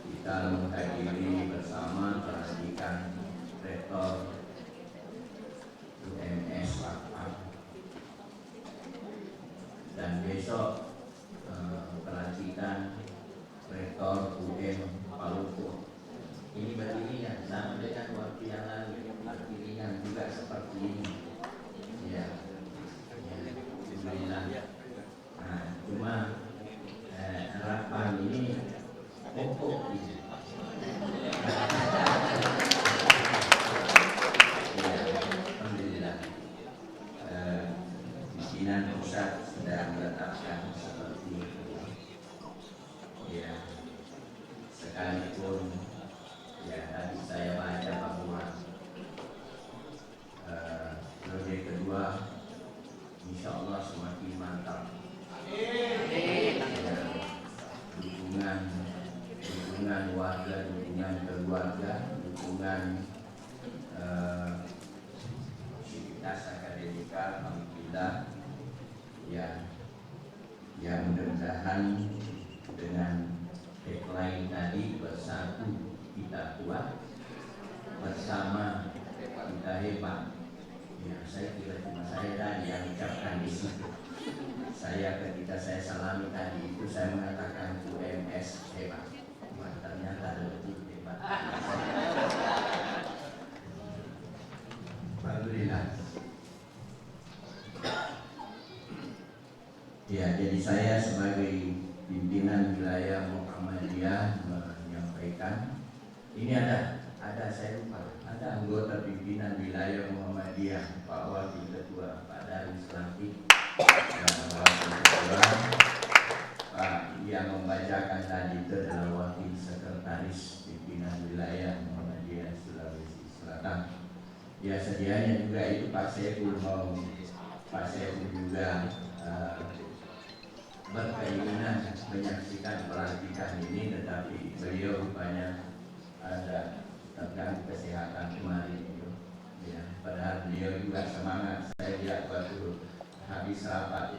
kita menghadiri bersama pelantikan rektor UMS Lakpang, dan besok pelantikan rektor UM Paluku. Ini berdirian sama dengan waktu yang lalu, berdirian juga seperti ini. Ya, alhamdulillah. Nah, cuma harapan ini pokok ini. Ya, alhamdulillah. Pimpinan pusat sudah menetapkan seperti itu. Ya, sekalipun ya tadi saya baca bahwa periode kedua insya Allah semakin mantap. Ya, dukungan warga, dukungan keluarga, dukungan sivitas akademika, alhamdulillah. Ya mudah-mudahan dengan tagline tadi, bersatu kita kuat, bersama kita hebat. Ya, saya kira cuma saya tadi yang ucapkan di situ. Ketika saya salami tadi itu saya mengatakan UMS hebat. Wah, ternyata lebih hebat. Alhamdulillah. Ya, jadi saya sebagai pimpinan wilayah Muhammadiyah menyampaikan, ini ada saya lupa, ada anggota pimpinan wilayah Muhammadiyah, Pak Wakil Ketua, Pak Darwis Lantik, dan Wakil Ketua, Pak yang membacakan tadi itu adalah Wakil Sekretaris Pimpinan Wilayah Muhammadiyah Sulawesi Selatan. Ya, sedianya juga itu Pak Saiful juga berkeinginan menyaksikan pelantikan ini, tetapi beliau rupanya ada terganggu kesehatan kemarin itu. Ya, padahal beliau juga semangat. Saya lihat waktu habis rapat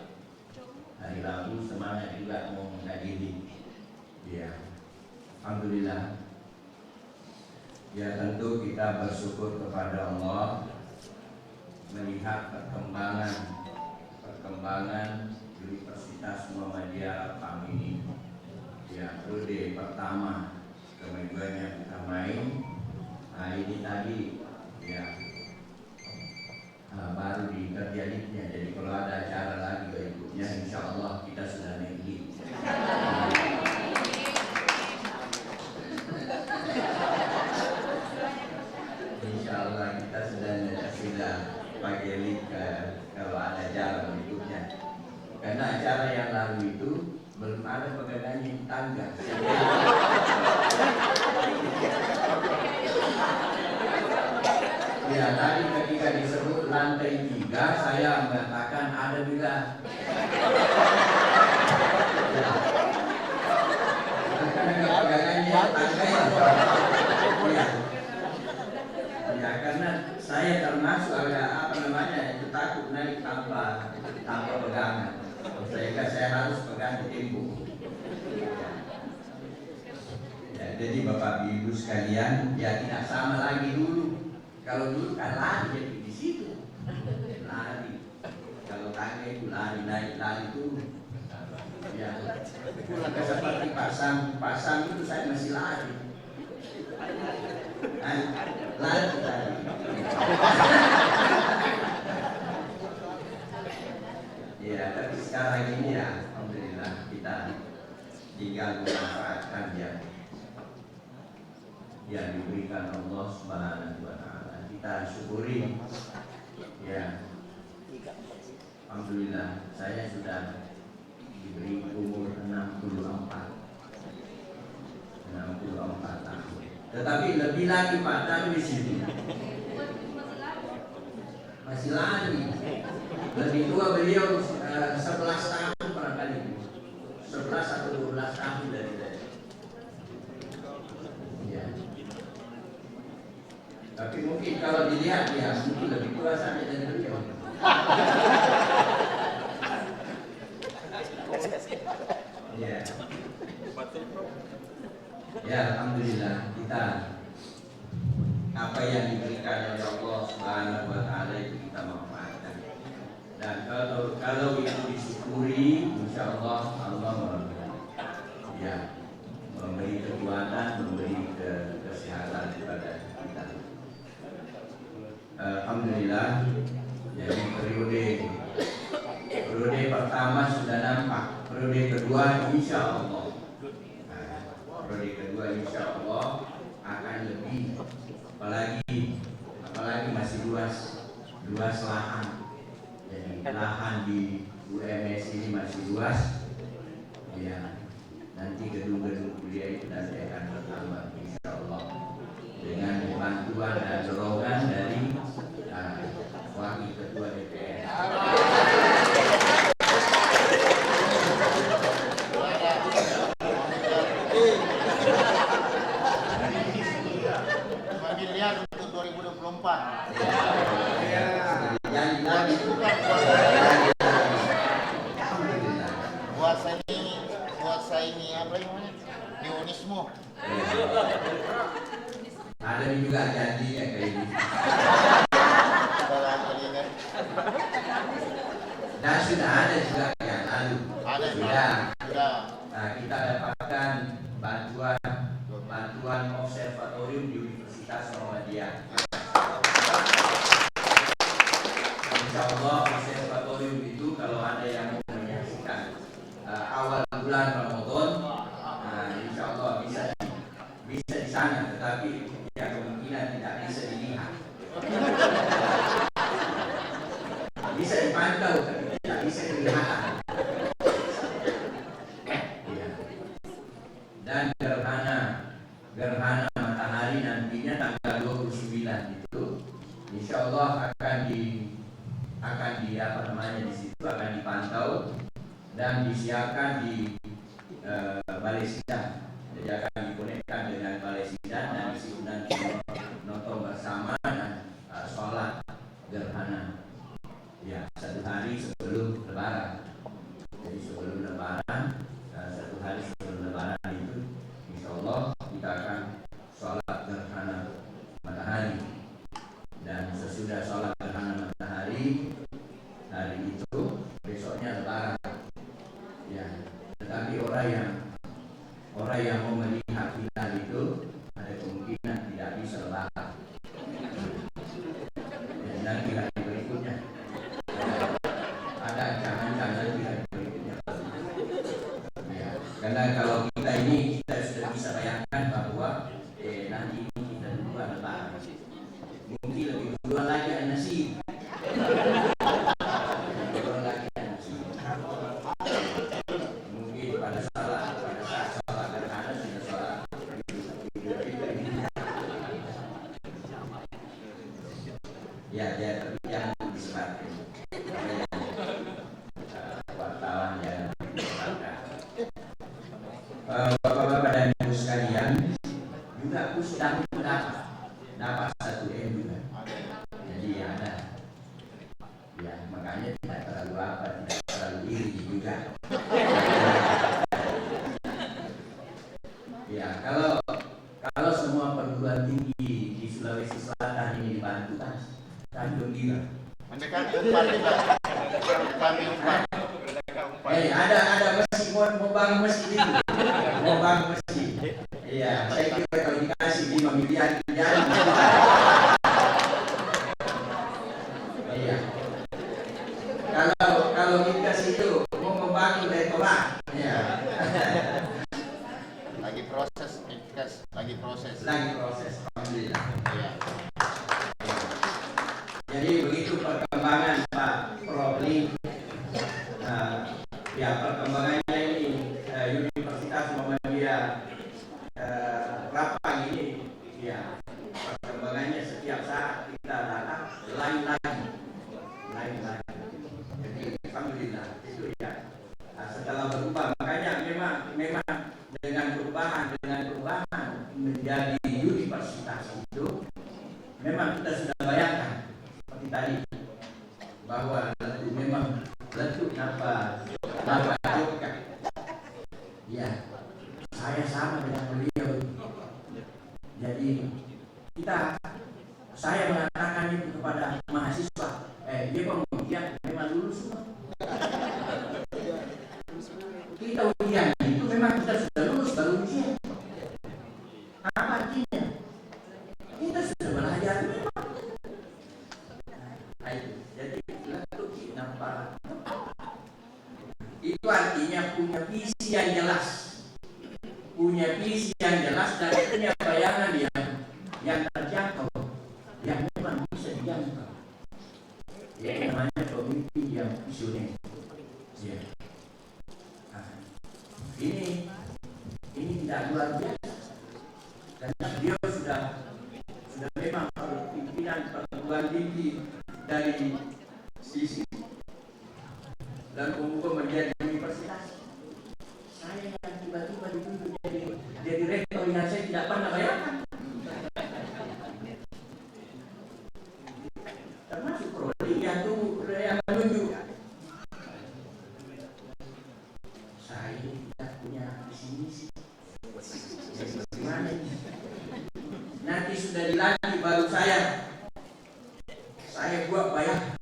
hari Rabu semangat juga mau menghadiri. Ya, alhamdulillah. Ya, tentu kita bersyukur kepada Allah melihat perkembangan Universitas Muhammadiyah Lakpang ini. Ya, periode pertama kemudian kita main. Nah, ini tadi ya baru terjadinya. Jadi kalau ada acara lagi berikutnya, insya Allah kita sudah naik lift. Insya Allah kita sudah pakai lift kalau ada acara berikutnya. Karena acara yang lalu itu belum ada pegangannya tangga. Ya, tadi ketika disebut lantai 3, saya mengatakan ada juga. Karena pegangannya tangga ya. Ya, karena saya termasuk agak itu takut naik tanpa pegangan. Sehingga saya harus pegang di tembok. Ya, jadi Bapak Ibu sekalian, ya tidak sama lagi dulu. Kalau dulu kan lari jadi di situ, lari. Kalau tangga itu lari naik lari turun. Ya. Seperti Pak Sam itu saya masih lari. Lari tadi. Ya, tapi sekarang ini ya, alhamdulillah kita tinggal memanfaatkan yang diberikan Allah Subhanahu wa Ta'ala. Kita syukuri. Ya, alhamdulillah saya sudah diberi umur 64 tahun. Tetapi lebih lagi Pak Darwis itu masih lari. Lebih tua beliau 11 tahun barangkali, 11 atau 12 tahun dari saya. Ya. Tapi mungkin kalau dilihat ya mungkin lebih tua saya dari beliau. Ya. Ya, alhamdulillah kita apa yang diberikan oleh Allah Subhanahu wa Ta'ala itu kita manfaatkan. Dan kalau itu disyukuri, insya Allah ya memberi kekuatan, memberi kesehatan kepada kita. Alhamdulillah. Jadi periode pertama sudah nampak, periode kedua insya Allah. Periode kedua insya Allah akan lebih, apalagi masih luas lahan. Jadi lahan di UMS ini masih luas. Ya, nanti gedung-gedung kuliah itu nanti akan bertambah insya Allah dengan bantuan dan dorongan dari Wakil Ketua DPR. Miliar untuk 2024. Puasa ini apa namanya? Dionisme. Ada juga janjinya kayak ini. Dan sudah ada juga yang lalu. Ada sudah. Nah, kita dapatkan bantuan observatorium di Universitas Muhammadiyah. Insya Allah observatorium itu kalau ada yang mau menyaksikan awal bulan Ramadan, insya Allah bisa di sana, tetapi ya kemungkinan tidak bisa dilihat. Bisa dipantau, tapi tidak bisa dilihat. Dan gerhana matahari nantinya tanggal 29 itu insya Allah akan di di situ akan dipantau dan disiapkan di Balai Sidang. Jadi akan dikonekkan dengan Balai Sidang dan di situ nanti nonton bersama dan sholat gerhana. Ya, 1 hari sebelum Lebaran. Jadi sebelum Lebaran, 1 hari sebelum Lebaran itu insya Allah kita akan sholat gerhana matahari. Dan sesudah sholat gerhana matahari, hari itu besoknya Lebaran. Ya, tetapi orang yang mau melihat hilal itu ada kemungkinan tidak bisa Lebaran. Dan nanti hari berikutnya ada ancaman di hari berikutnya. Ya, karena kalau kita sudah bisa bayangkan bahwa nanti ini kita duluan Lebaran. Mungkin lebih duluan lagi nasi. Mungkin pada saat sholat gerhana sudah sholat. Ya, tapi jangan disebarkan. Wartawan yang Bapak-bapak dan ibu sekalian, juga aku sudah dapat 1 M juga. Jadi ada. Ya, makanya tidak terlalu iri juga. Ya, kalau semua perguruan tinggi di Sulawesi Selatan ini dibantu kan gembira. Mendekati 4 juga. Kami 4. Ada masih mau bangun masjid itu. Mau bangun masjid. Iya, saya kira kalau dikasih 5 miliar jadi. Iya. Kalau dikasih itu mau membangun restoran. Iya. Lagi proses, Ikas. Lagi proses. Alhamdulillah. Iya. Jadi begitu perkembangan Pak Profli. Ya perkembangannya ini Universitas Muhammadiyah Rapang ini ya perkembangannya setiap saat kita datang lain lagi. Jadi alhamdulillah itu ya. Setelah berubah makanya memang dengan perubahan menjadi universitas itu memang kita sudah bayangkan seperti tadi bahwa memang letuk apa Jogja. Ya, saya sama dengan beliau. Jadi saya mengatakan itu kepada mahasiswa. Dia dia memang lulus semua. Kita ujian itu memang kita sudah lulus baru ujian. Apa artinya? Kita sudah belajar memang. Jadi letuk nampak. Itu artinya punya visi yang jelas, dan punya bayangan yang terjangkau, yang memang bisa dijangkau. Ya, namanya pemimpin yang visioner. Ya. Ini tidak luar biasa, karena beliau sudah memang pimpinan perguruan tinggi dari sisi dan umum menjadi universitas. Saya yang tiba-tiba ditunjuk jadi rektor yang saya tidak pernah bayangkan. Termasuk prodi yang menunjuk. Saya tidak punya visi misi. Bagaimana ini? Nanti sudah dilantik baru saya buat bayang.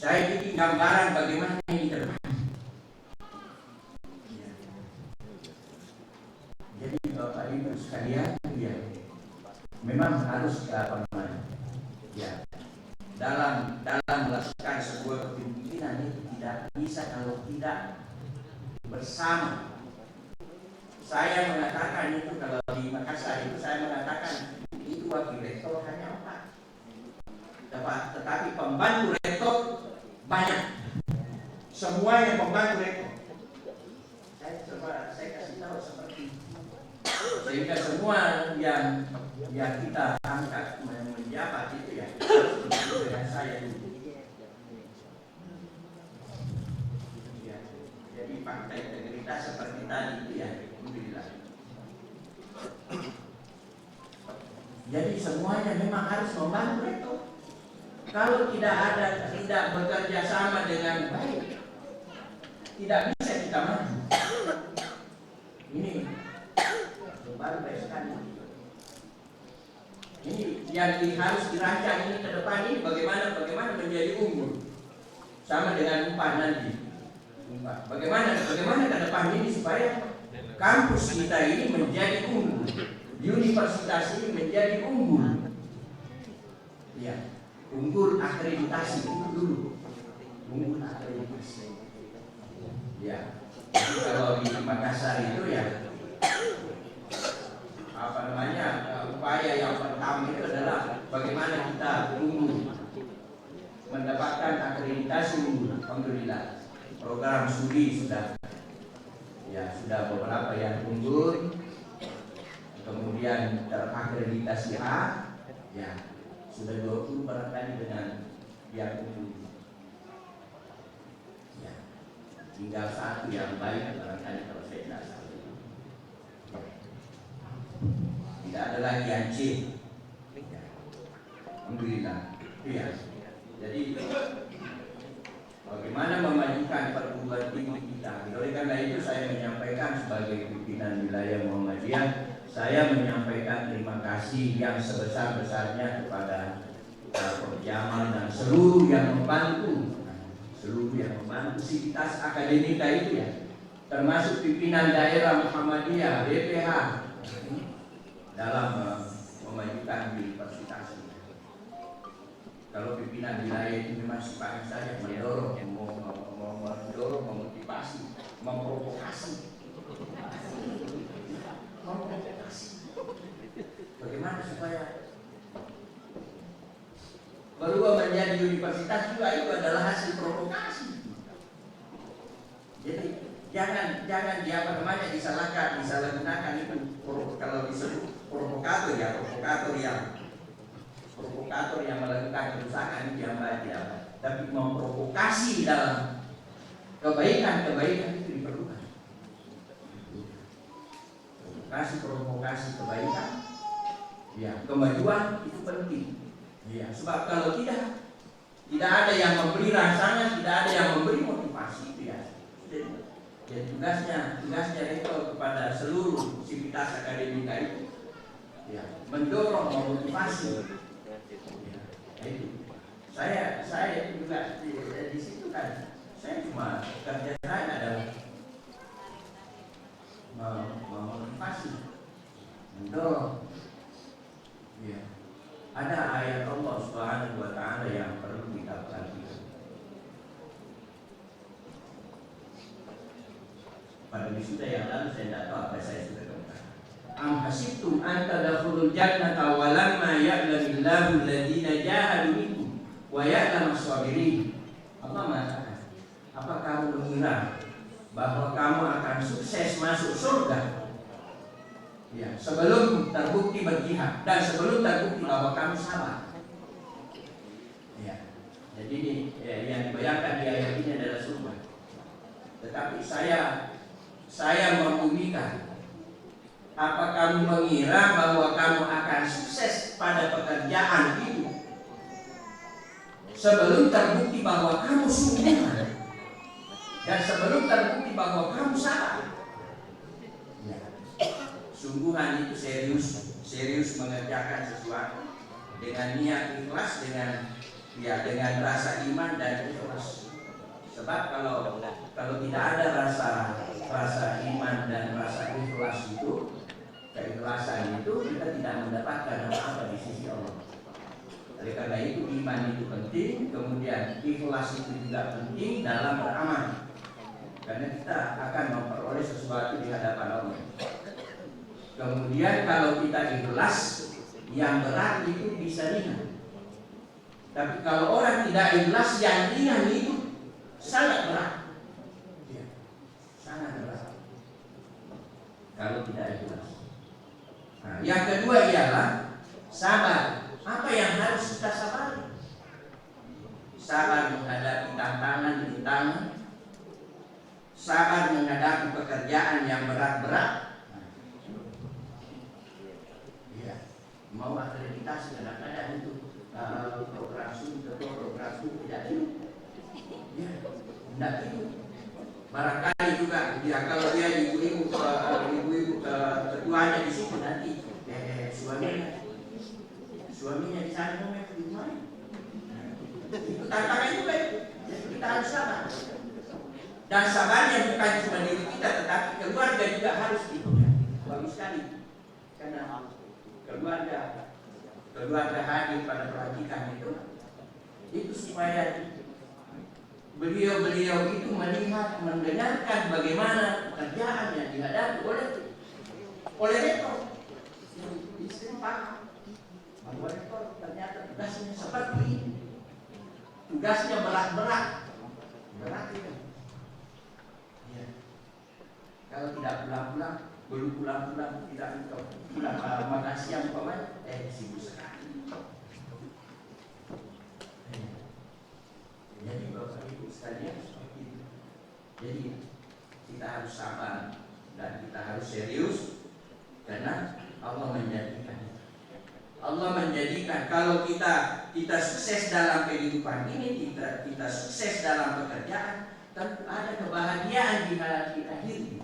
Saya bikin gambaran bagaimana ini ke depan. Jadi Bapak Ibu sekalian, ya, memang harus dalam melakukan sebuah kepemimpinan itu tidak bisa kalau tidak bersama. Saya mengatakan itu kalau di Makassar itu saya mengatakan itu wakil rektor hanya 4. Tetapi pembantu rektor banyak. Semua yang pembantu rektor. Saya kasih tahu seperti itu. Sehingga semua yang kita angkat menjabat itu ya dengan saya dulu. Ya, jadi fakta integritas seperti tadi itu ya, alhamdulillah. Jadi semuanya memang harus membantu rektor. Kalau tidak bekerja sama dengan baik, tidak bisa kita maju. Ini baru baik sekali. Ini yang harus dirancang ini ke depan ini bagaimana menjadi unggul. Sama dengan 4 nanti. Bagaimana ke depan ini supaya kampus kita ini menjadi unggul, universitas ini menjadi unggul. Ya. Unggul akreditasi itu dulu. Unggul akreditasi. Ya. Jadi kalau di Makassar itu ya upaya yang pertama itu adalah bagaimana kita unggul, mendapatkan akreditasi unggul. Alhamdulillah. Program studi sudah beberapa yang unggul. Kemudian terakreditasi A, ya. Sudah 20 barangkali dengan yang unggul. Ya. Tinggal 1 yang baik barangkali kalau saya tidak salah. Tidak ada lagi yang C. Ya. Alhamdulillah. Ya. Jadi bagaimana memajukan perguruan tinggi kita? Oleh karena itu saya menyampaikan sebagai pimpinan wilayah Muhammadiyah, saya menyampaikan terima kasih yang sebesar-besarnya kepada Prof. Jamal dan seluruh yang membantu seluruh yang membantu sivitas akademika itu ya, termasuk pimpinan daerah Muhammadiyah, BPH dalam memajukan universitas ini. Kalau pimpinan wilayah itu memang sifatnya saja mendorong, memotivasi, memprovokasi. Bagaimana supaya berubah menjadi universitas juga itu adalah hasil provokasi. Jadi jangan disalahgunakan itu. Kalau disebut provokator ya provokator yang melakukan kerusakan itu yang baik ya, tapi memprovokasi dalam kebaikan itu diperlukan. Provokasi kebaikan, ya kemajuan itu penting. Ya, sebab kalau tidak ada yang memberi rasanya, tidak ada yang memberi motivasi itu ya. Jadi tugasnya rektor kepada seluruh sivitas akademika itu, ya mendorong, memotivasi. Ya, itu. Saya juga di situ kan, saya cuma kerja saya adalah memotivasi, mendorong. Ya. Ada ayat Allah Subhanahu wa taala yang perlu kita perhatikan. Pada wisuda yang lalu saya tidak tahu apa saya sudah katakan. Am hasibtum an tadkhulul jannata wa lamma ya'lamillahu alladziina jahadu minkum wa ya'lamu as-sabirin. Allah mengatakan, apa kamu mengira bahwa kamu akan sukses masuk surga? Ya, sebelum terbukti berjihad dan sebelum terbukti bahwa kamu sabar. Ya, jadi ini yang dibayangkan di ayat ini adalah surga. Tetapi saya membumikan, apa kamu mengira bahwa kamu akan sukses pada pekerjaan itu sebelum terbukti bahwa kamu sungguhan dan sebelum terbukti bahwa kamu sabar? Sungguhan itu serius mengerjakan sesuatu dengan niat ikhlas, dengan rasa iman dan ikhlas. Sebab kalau tidak ada rasa iman dan rasa ikhlas itu, keikhlasan itu, kita tidak mendapatkan apa-apa di sisi Allah. Oleh karena itu iman itu penting, kemudian ikhlas itu juga penting dalam beramal, karena kita akan memperoleh sesuatu di hadapan Allah. Kemudian kalau kita ikhlas, yang berat itu bisa ringan. Tapi kalau orang tidak ikhlas, yang ringan itu sangat berat. Ya, sangat berat kalau tidak ikhlas. Nah, yang kedua ialah sabar. Apa yang harus kita sabari? Sabar menghadapi tantangan, sabar menghadapi pekerjaan yang berat-berat. Mau akreditasi kadang-kadang untuk program studi tidak hidup, ya tidak hidup. Barangkali juga ya kalau dia ibu-ibu ketuanya di situ nanti suaminya di sana mau di mana? Itu tantangan juga itu. Jadi kita harus sabar. Dan sabarnya bukan cuma diri kita, tetapi keluarga juga harus bagus sekali. Karena keluarga hadir pada pelantikan itu supaya beliau itu melihat, mendengarkan bagaimana pekerjaan yang dihadapi oleh rektor. Istri paham bahwa rektor ternyata tugasnya seperti ini, tugasnya berat itu. Ya. Kalau tidak pulang-pulang, belum pulang-pulang, tidak pulang makan siang umpamanya, sibuk sekali. Jadi Bapak Ibu sekalian seperti itu. Jadi kita harus sabar dan kita harus serius, karena Allah menjadikan kalau kita sukses dalam kehidupan ini, kita sukses dalam pekerjaan, tentu ada kebahagiaan di akhir.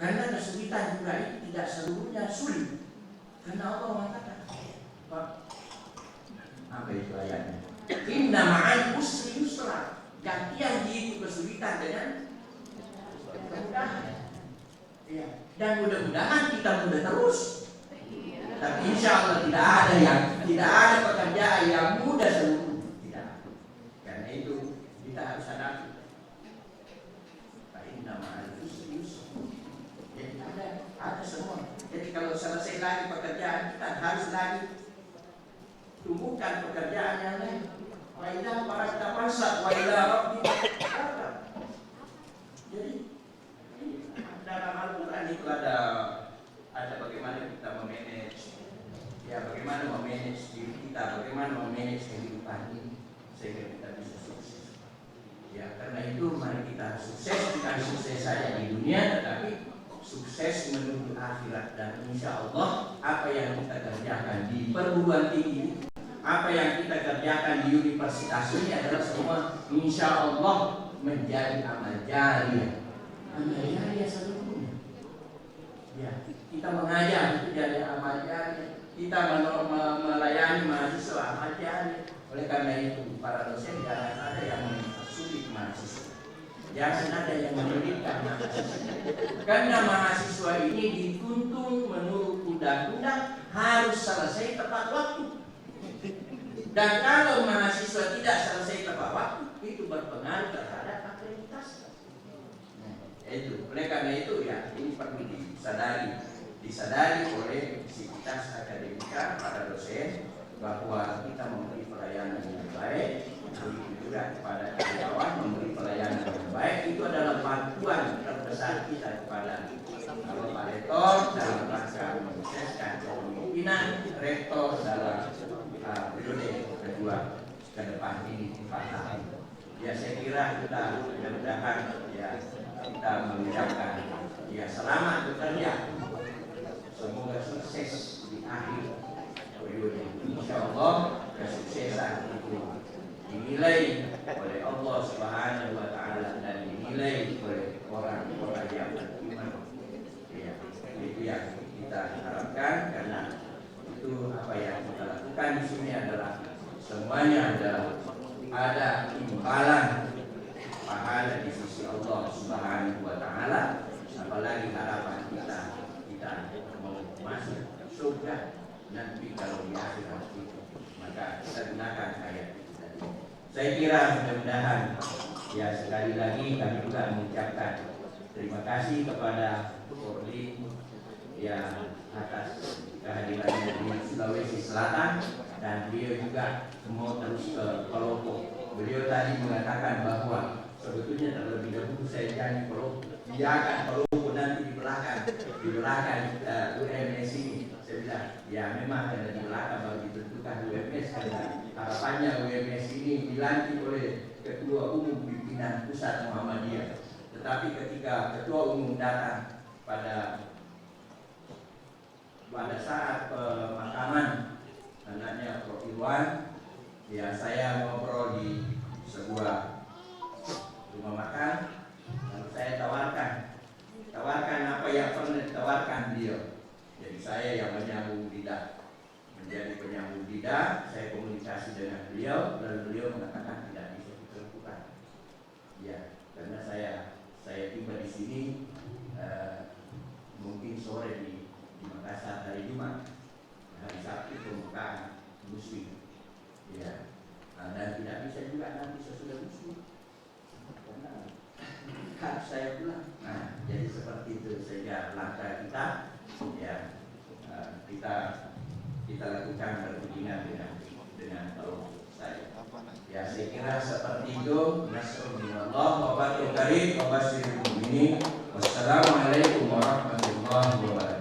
Karena kesulitan juga itu tidak seluruhnya sulit. Karena Allah mengatakan, apa itu ayatnya? Inna ma'al usri yusra, gantian di kesulitan dengan kemudahan. Ya. Dan mudah-mudahan kita mudah terus. Tapi insya Allah tidak ada pekerjaan yang mudah seluruh. Tidak. Karena itu kita harus sadari. Ini nama Yusuf. Jadi ada semua. Jadi kalau selesai lagi pekerjaan kita harus lagi tumbuhkan pekerjaan yang lain. Wa idza faragta fansab wa ila rabbika farghab. Jadi dalam Al-Quran itu ada bagaimana kita memanage, ya bagaimana memanage diri kita, bagaimana memanage kehidupan ini sehingga kita bisa sukses. Ya karena itu mari kita sukses, bukan sukses saja di dunia, tetapi sukses menuju akhirat. Dan insya Allah apa yang kita kerjakan di perguruan tinggi, apa yang kita kerjakan di universitas ini adalah semua insya Allah menjadi amal jariah. Amal jariah seluruhnya. Ya, kita mengajar itu jadi amal jariah. Kita melayani mahasiswa amal jariah. Oleh karena itu para dosen jangan ada yang mensulit mahasiswa. Jangan ada yang menyulitkan mahasiswa. Karena mahasiswa ini dituntun menurut undang-undang harus selesai tepat waktu. Dan kalau mahasiswa tidak selesai tepat waktu, itu berpengaruh terhadap akreditasi. Itu. Oleh karena itu ya ini perlu disadari oleh sivitas akademika para dosen bahwa kita memberi pelayanan yang baik, begitu juga kepada karyawan memberi pelayanan yang baik. Itu adalah bantuan terbesar kita kepada Bapak Rektor dalam rangka menyukseskan kepemimpinan Rektor dalam periode kedua ke depan ini 4 tahun. Ya saya kira kita mudah-mudahan ya kita mengucapkan ya selamat bekerja, semoga sukses di akhir periode. Insya Allah kesuksesan itu dinilai oleh Allah Subhanahu Wa Taala dan dinilai oleh orang-orang yang beriman. Ya, itu yang kita harapkan karena itu apa yang kita lakukan di sini adalah semuanya adalah ada imbalan pahala di sisi Allah Subhanahu Wa Taala. Apalagi harapan kita mau masuk surga nanti kalau di akhirat itu, maka kita gunakan ayat itu tadi. Saya kira mudah-mudahan ya sekali lagi kami juga mengucapkan terima kasih kepada Polri ya atas kehadirannya di Sulawesi Selatan, dan beliau juga mau terus ke Palopo. Beliau tadi mengatakan bahwa sebetulnya terlebih dahulu saya janji Palopo, biarkan Palopo nanti di belakang UMS ini. Saya bilang ya memang ada di belakang baru ditentukan UMS karena harapannya UMS ini dilantik oleh Ketua Umum Pimpinan Pusat Muhammadiyah. Tetapi ketika Ketua Umum datang pada saat pemakaman anaknya Prof. Irwan, ya saya ngobrol di sebuah rumah makan, lalu saya tawarkan apa yang pernah ditawarkan beliau. Jadi saya yang menyambung lidah, menjadi penyambung lidah, saya komunikasi dengan beliau, lalu beliau mengatakan tidak bisa dilakukan. Ya, karena saya tiba di sini mungkin sore di Makassar hari Jumat, hari Sabtu pembukaan muslim, ya, dan tidak bisa juga nanti sesudah muslim karena harus saya pulang. Nah, jadi seperti itu sehingga langkah kita, ya, kita lakukan berhubungan dengan kalau saya. Ya, saya kira seperti itu. Nasrullah wa barakatuh karim wa basyiril mu'minin. Wassalamualaikum warahmatullahi wabarakatuh.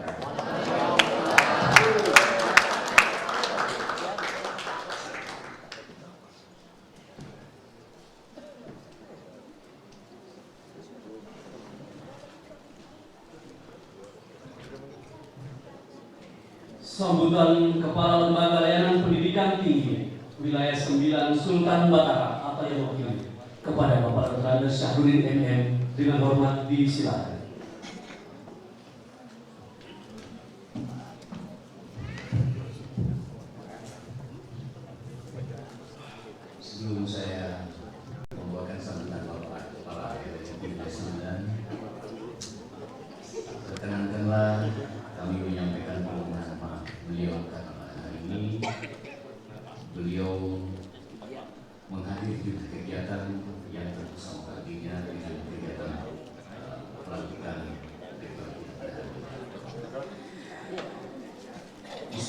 Sambutan Kepala Lembaga Layanan Pendidikan Tinggi Wilayah 9 Sultan Batara atau yang wakil kepada Bapak Dr. Syahrudin MM dengan hormat disilakan. Sebelum saya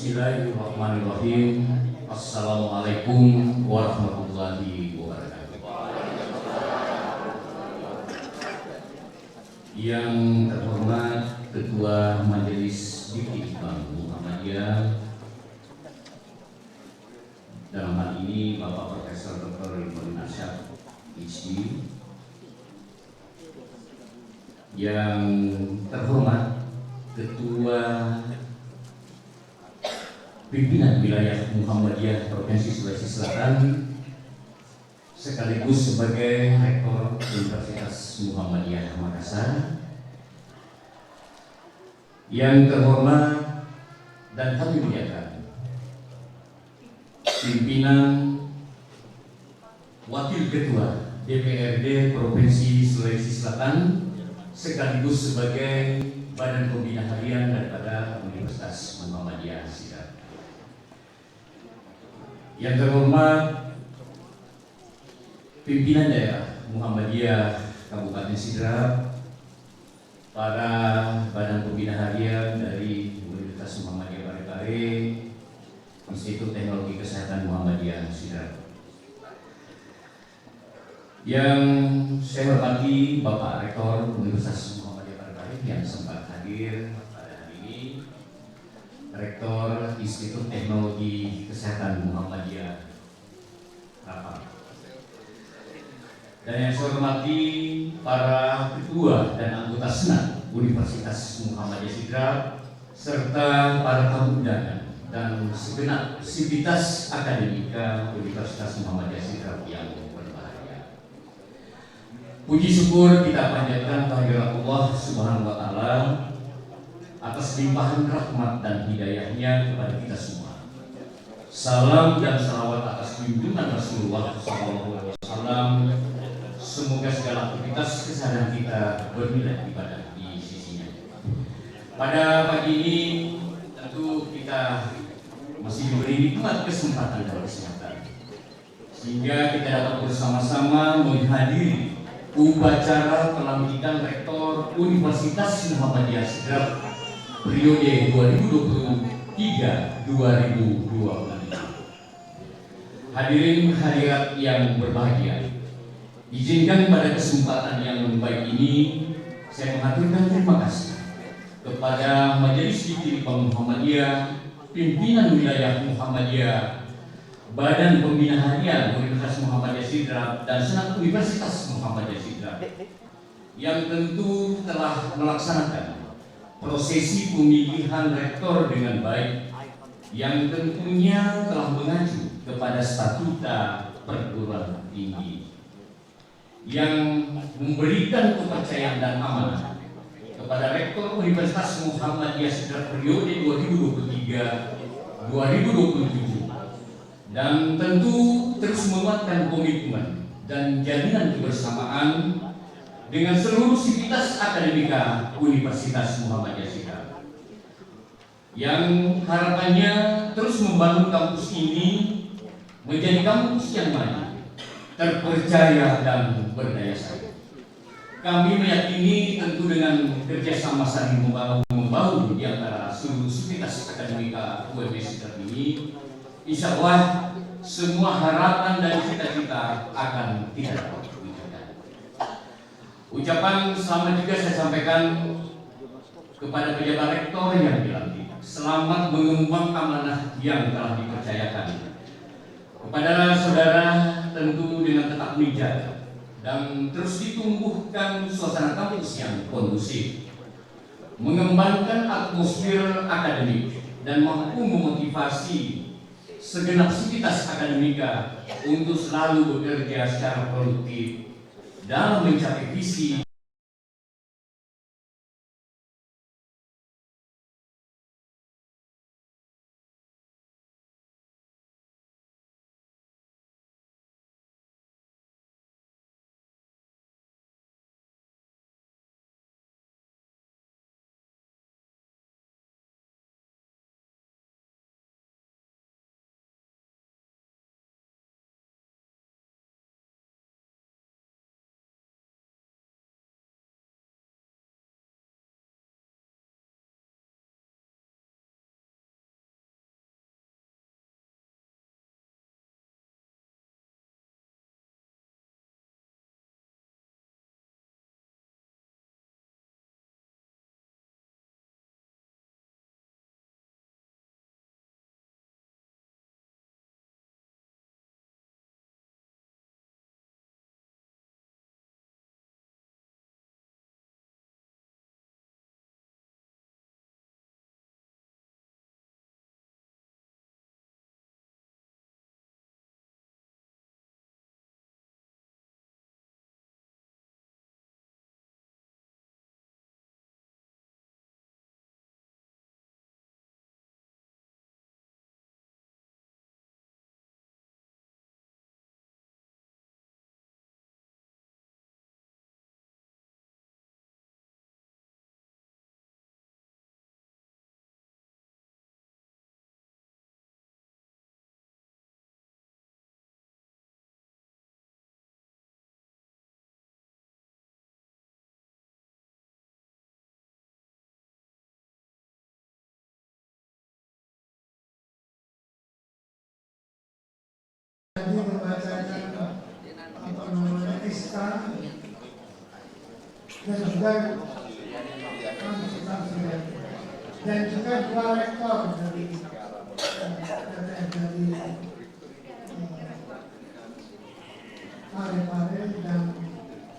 Bismillahirrahmanirrahim. Assalamualaikum warahmatullahi wabarakatuh. Yang terhormat Ketua Majelis Dikti Bank Muhammadiyah, dalam hal ini Bapak Profesor Dr. Ibrahim Arsyad, PhD. Yang terhormat Ketua Pimpinan Wilayah Muhammadiyah Provinsi Sulawesi Selatan sekaligus sebagai Rektor Universitas Muhammadiyah Makassar. Yang terhormat dan kami muliakan pimpinan Wakil Ketua DPRD Provinsi Sulawesi Selatan sekaligus sebagai Badan Pembina Harian daripada Universitas Muhammadiyah Sidrap. Yang terhormat pimpinan daerah Muhammadiyah Kabupaten Sidrap, para Badan Pembina Harian dari Universitas Muhammadiyah Parepare, Institut Teknologi Kesehatan Muhammadiyah Sidrap. Yang saya hormati Bapak Rektor Universitas Muhammadiyah Parepare yang sempat hadir pada hari ini, Rektor Institut Teknologi Kesehatan Muhammadiyah Rapang. Dan yang saya hormati para ketua dan anggota Senat Universitas Muhammadiyah Sidrap serta para tamu undangan dan segenap sivitas akademika Universitas Muhammadiyah Sidrap yang berbahagia. Puji syukur kita panjatkan kehadirat Allah Subhanahu wa Ta'ala atas limpahan rahmat dan hidayahnya kepada kita semua. Salam dan salawat atas junjungan Rasulullah SAW. Semoga segala aktivitas keseharian kita bernilai ibadah di sisinya. Pada pagi ini tentu kita masih diberi nikmat kesempatan dan kesehatan, sehingga kita dapat bersama-sama menghadiri upacara pelantikan Rektor Universitas Muhammadiyah Sidrap periode 2023-2025. Hadirin hadirat yang berbahagia, izinkan pada kesempatan yang baik ini saya mengaturkan terima kasih kepada Majelis Dikti Bank Muhammadiyah, Pimpinan Wilayah Muhammadiyah, Badan Pembina Harian Universitas Muhammadiyah Sidrap, dan Senat Universitas Muhammadiyah Sidrap yang tentu telah melaksanakan prosesi pemilihan rektor dengan baik, yang tentunya telah mengacu kepada statuta perguruan tinggi, yang memberikan kepercayaan dan amanah kepada Rektor Universitas Muhammadiyah Sidrap periode 2023-2027, dan tentu terus menguatkan komitmen dan jaminan kebersamaan dengan seluruh sivitas akademika Universitas Muhammadiyah Sidrap, yang harapannya terus membangun kampus ini menjadi kampus yang maju, terpercaya dan berdaya saing. Kami meyakini tentu dengan kerjasama saling membangun di antara seluruh sivitas akademika UMS Sidrap ini, insya Allah semua harapan dan cita-cita akan kita dapat wujudkan. Ucapan selamat juga saya sampaikan kepada pejabat rektor yang dilantik. Selamat mengemban amanah yang telah dipercayakan kepada saudara, tentu dengan tetap menjaga dan terus ditumbuhkan suasana kampus yang kondusif, mengembangkan atmosfer akademik dan mampu memotivasi segenap sivitas akademika untuk selalu bekerja secara produktif dalam mencapai visi membacakan SK dan juga dua rektor dari Parepare dan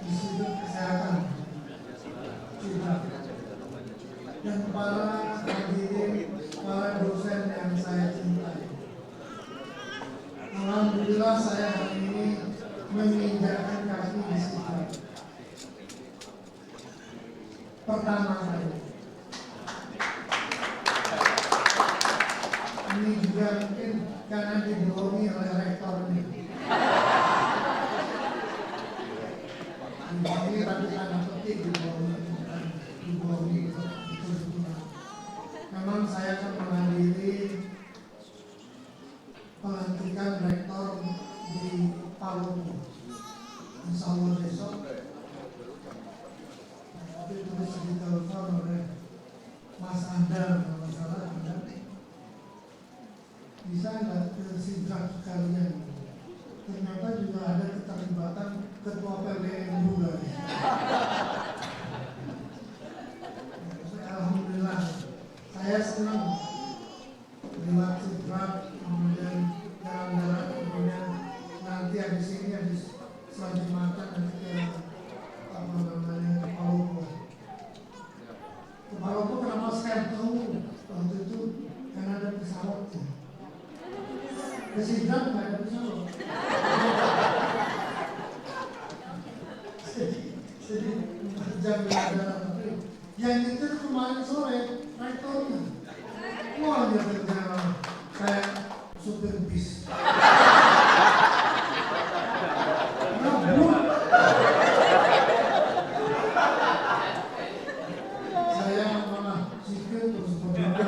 Institut Kesehatan dan para hadirin, para dosen yang saya cintai. Alhamdulillah saya hari ini menginjakkan kaki di situ. Pertama kali. Ini juga mungkin karena dibohongi oleh rektornya. Ini tapi tanda petik dibohongi. Memang saya akan menghadiri pelantikan rektor di Palu, insya Allah besok. Tapi itu bisa ditelepon oleh Mas Anda, kalau salah Anda. Bisa nggak ke Sidrap sekalian? Ternyata juga ada keterlibatan ketua PBN juga. Alhamdulillah, saya senang lewat Sidrap, kemudian jalan-jalan, kemudian nanti habis ini habis selanjut makan nanti ke Palopo. Ke Palopo kenapa saya tahu waktu itu karena ada pesawatnya. Ke Sidrap nggak ada pesawat. Jadi 4 jam berjalan. Yang itu kemarin sore rektornya. Wah dia berjalan kayak supir bis. Saya malah sikil terus berjalan.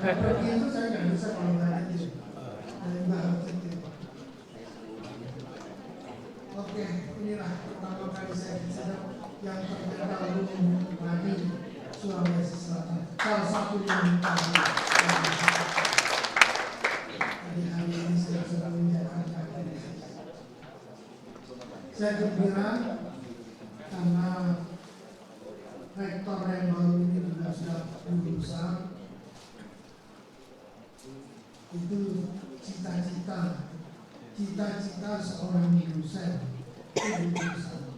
Pergi itu saya nggak bisa kalau nggak itu. Oke, inilah pertama kali saya disadap yang ternyata belum lagi Sulawesi Selatan. Salah satu yang hari ini saya sudah menjalankan kaki. Saya gembira karena rektor yang baru ini juga sudah berusaha. Itu cita-cita seorang dosen itu dosen.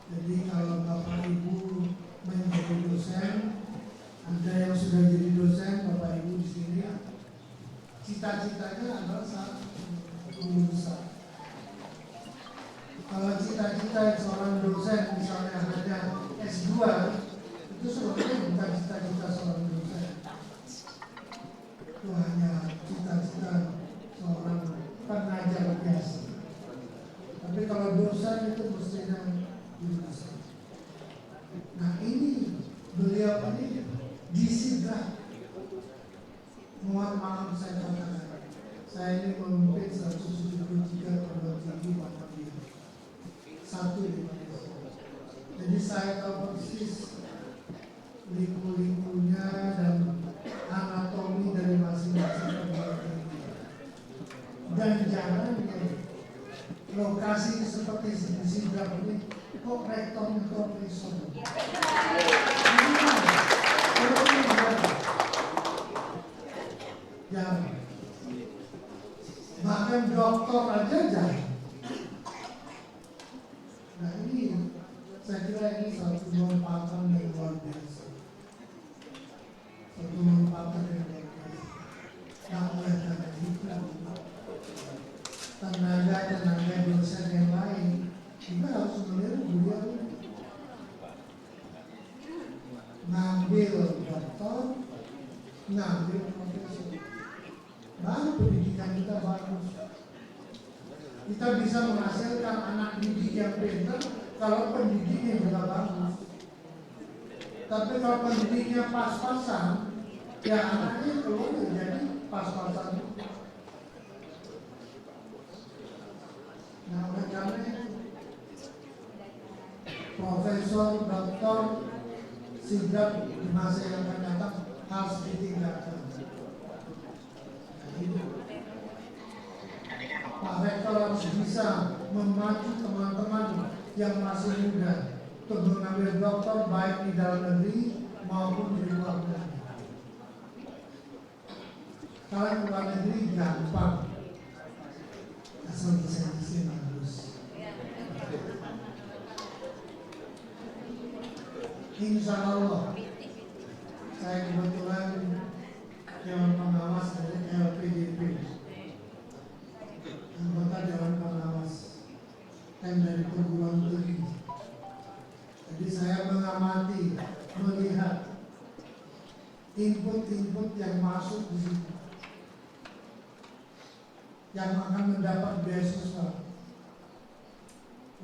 Jadi kalau Bapak Ibu menjadi dosen, ada yang sudah jadi dosen, Bapak Ibu di sini, cita-citanya adalah saat lulusan. Kalau cita-cita seorang dosen misalnya hanya S2, itu sebenarnya bukan cita-cita seorang dosen. Itu hanya cita-cita seorang pengajar biasa. Tapi kalau dosen itu mestinya lulusan. Nah ini beliau ini disidrap. Mohon maaf saya katakan, saya ini memimpin 173 perguruan tinggi Muhammadiyah, 1 di Malaysia. Jadi saya tahu persis liku-likunya dan anatomi dari masing-masing perguruan tinggi. Dan jarangnya lokasi seperti di Sidrap ini kok rektornya profesor. Jarang. Bahkan doktor aja jarang. Nah ini saya kira ini satu lompatan yang luar biasa. Satu lompatan yang luar biasa. Yang oleh karena itu tenaga dosen yang lain kita harus melihat beliau ngambil doktor, ngambil profesor. Baru pendidikan kita bagus. Kita bisa menghasilkan anak didik yang pintar kalau pendidiknya juga bagus. Tapi kalau pendidiknya pas-pasan, ya anaknya keluar jadi pas-pasan. Nah, oleh karena itu, Profesor Dr. Sigap di masa yang akan datang harus ditinggalkan. Pak Rektor harus bisa memacu teman-teman yang masih muda untuk mengambil doktor baik di dalam negeri maupun di luar negeri. Kalau di luar negeri gampang, asal desain bagus. Insya Allah, saya kebetulan Dewan Pengawas dari LPDP, anggota Dewan Pengawas dan dari perguruan tinggi. Jadi saya mengamati, melihat input-input yang masuk di situ, yang akan mendapat beasiswa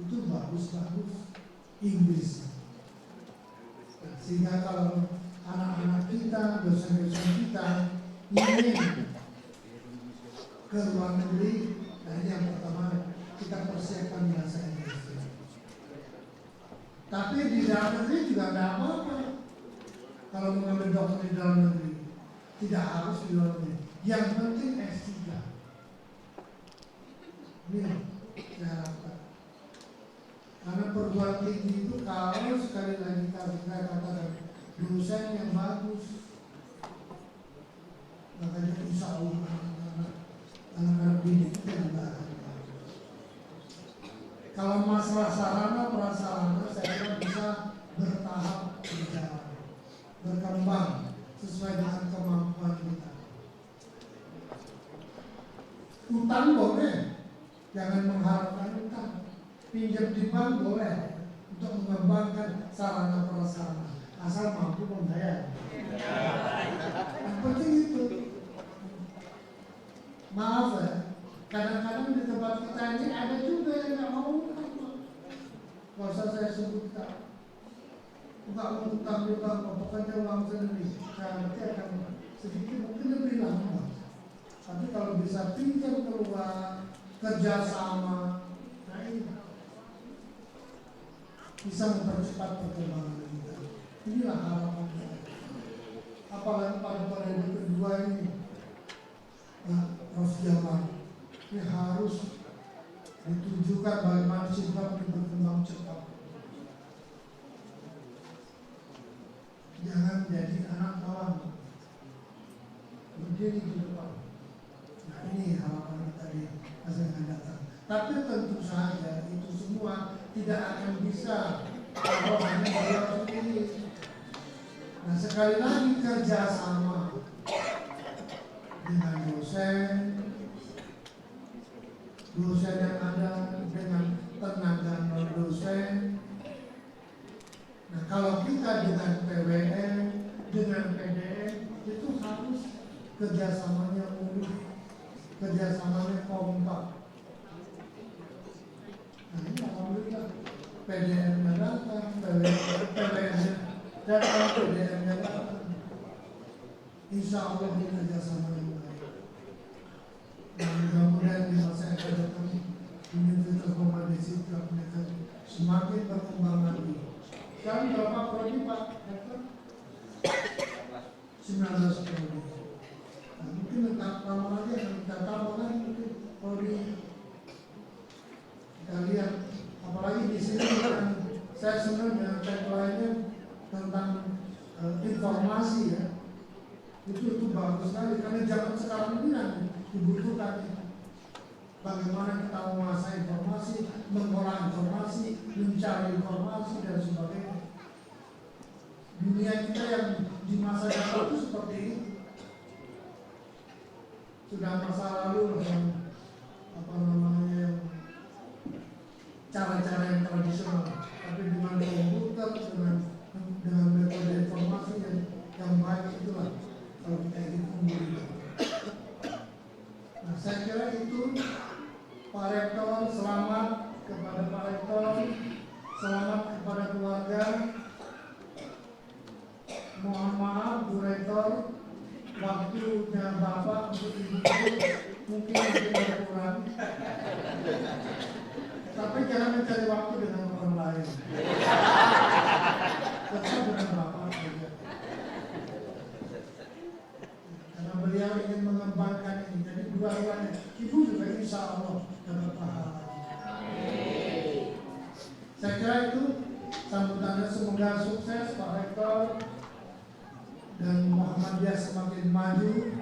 itu bagus-bagus Inggris. Sehingga kalau anak-anak kita, dosen-dosen kita ingin ke luar negeri, nah ini yang pertama kita persiapkan bahasa Inggris. Tapi di dalam negeri juga tidak apa-apa. Kalau mengambil dokter di dalam negeri, tidak harus di luar negeri. Yang penting S3. Ini saya harapkan. Karena perguruan tinggi itu kalau sekali lagi saya katakan dosen yang bagus, makanya insya Allah anak-anak didik kita juga akan bagus. Kalau masalah sarana prasarana saya kira bisa bertahap berjalan, berkembang sesuai dengan kemampuan kita. Utang boleh, jangan mengharapkan utang. Pinjam di bank boleh untuk mengembangkan sarana prasarana asal mampu membayar. Yang penting itu. Maaf ya, kadang-kadang di tempat kita ini ada juga yang nggak mau utang. Gak usah saya sebutkan. Nggak mau utang juga, pokoknya uang sendiri. Saya nanti akan sedikit mungkin lebih lama. Tapi kalau bisa pinjam keluar, kerjasama, nah ini bisa mempercepat perkembangan kita. Inilah harapan saya. Apalagi pada periode kedua ini, Prof. Jamal, ini harus ditujukan bagaimana sikap berkembang cepat. Jangan jadi anak kawan, berdiri di depan. Nah ini harapan kita di masa yang akan datang. Tapi tentu saja itu semua tidak akan bisa kalau hanya beliau sendiri. Nah sekali lagi kerjasama dengan dosen yang ada dengan tenaga non dosen. Nah kalau kita dengan PWN, dengan PDN itu harus kerjasamanya mulus, kerjasamanya kompak. Nah ini alhamdulillah PDN-nya datang, PWN-nya datang, PDN-nya datang. Insya Allah ini kerjasama yang baik. Dan mudah-mudahan di masa yang akan datang Universitas Muhammad Islam akan semakin berkembang lagi. Sekarang berapa prodi Pak? 19 prodi. Nah, mungkin lama lagi akan kita tambah lagi mungkin prodi. Kita lihat, apalagi di sini kan saya senang dengan tagline-nya tentang informasi ya. Itu bagus sekali karena zaman sekarang ini yang dibutuhkan bagaimana kita menguasai informasi, mengolah informasi, mencari informasi dan sebagainya. Dunia kita yang di masa depan itu seperti itu. Sudah masa lalu yang yang cara-cara yang tradisional, tapi dengan komputer, dengan metode informasi yang baik itulah kalau kita ingin unggul. Nah, saya kira itu Pak Rektor, selamat kepada Pak Rektor, selamat kepada keluarga. Mohon maaf Bu Rektor, waktunya Bapak untuk ibu itu mungkin agak kurang. Tapi jangan mencari waktu dengan orang lain. Tetap dengan Bapak saja. Karena beliau ingin mengembangkan ini. Jadi dua-duanya. Ibu juga insya Allah dapat pahala. Saya kira itu sambutannya, semoga sukses Pak Rektor dan Muhammadiyah semakin maju.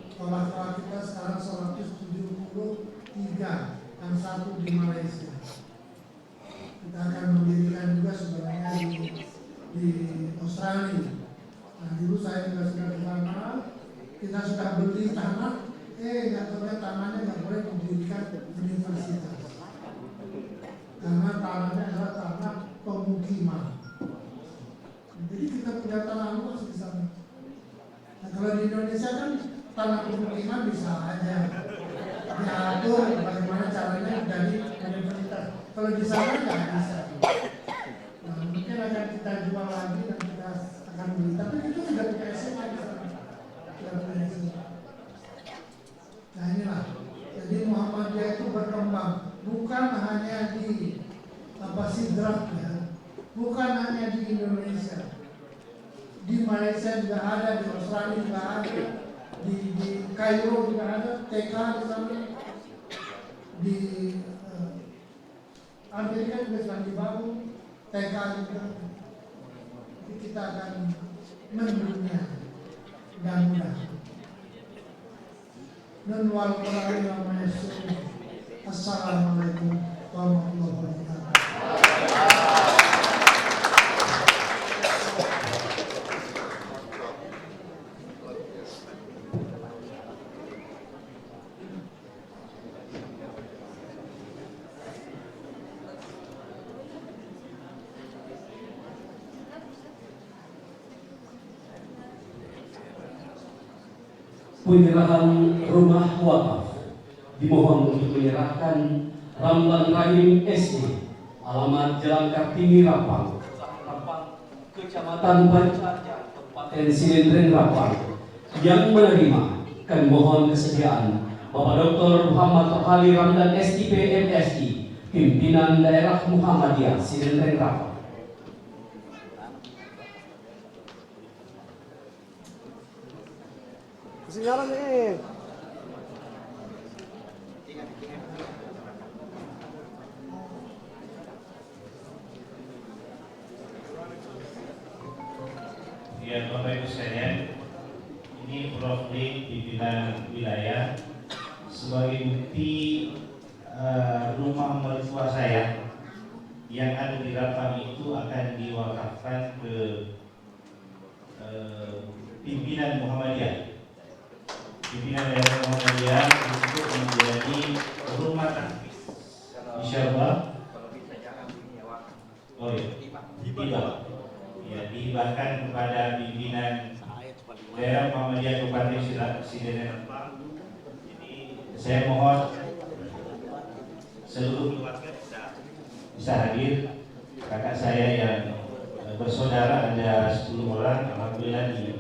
Sekolah kita sekarang 173 dan 1 di Malaysia. Kita akan mendirikan juga sebenarnya di Australia. Nah, dulu saya juga sudah ke sana, kita sudah beli tanah, nggak tahu tanahnya nggak boleh mendirikan universitas. Karena tanahnya adalah tanah pemukiman. Jadi kita punya tanah luas di sana. Nah, kalau di Indonesia kan tanah pemukiman bisa aja diatur bagaimana caranya dari universitas. Kalau di sana nggak bisa. Nah, mungkin akan kita jual lagi dan kita akan beli. Tapi itu sudah punya SMA di sana. Sudah punya SMA. Nah inilah. Jadi Muhammadiyah itu berkembang. Bukan hanya di Sidrap ya, bukan hanya di Indonesia, di Malaysia juga ada, di Australia juga ada, di Kairo juga ada, TK di sana, di Amerika juga sedang dibangun, TK juga. Jadi kita akan mendunia dan mudah. Dan Assalamualaikum warahmatullahi wabarakatuh. Penyerahan rumah wakaf dimohon untuk menyerahkan Ramlan Rahim SD, alamat Jalan Kartini Rapang, Kecamatan Banjarja, Kabupaten Silendren Rapang, yang menerima kami mohon kesediaan Bapak Dr. Muhammad Rohali Ramdan SIP MSI, Pimpinan Daerah Muhammadiyah Silendren Rapang. Ketinggalan nih. Ya Bapak Ibu sekalian, ini Prof. Pimpinan wilayah sebagai bukti rumah mertua saya yang ada di Rapang itu akan diwakafkan ke pimpinan Muhammadiyah. Pimpinan daerah Muhammadiyah untuk menjadi rumah tangkis. Insyaallah. Oh iya, dihibah. Ya, dihibahkan kepada pimpinan daerah Muhammadiyah Kabupaten Silendren Rapang. Jadi saya mohon seluruh keluarga bisa hadir. Kakak saya yang bersaudara ada 10 orang, alhamdulillah di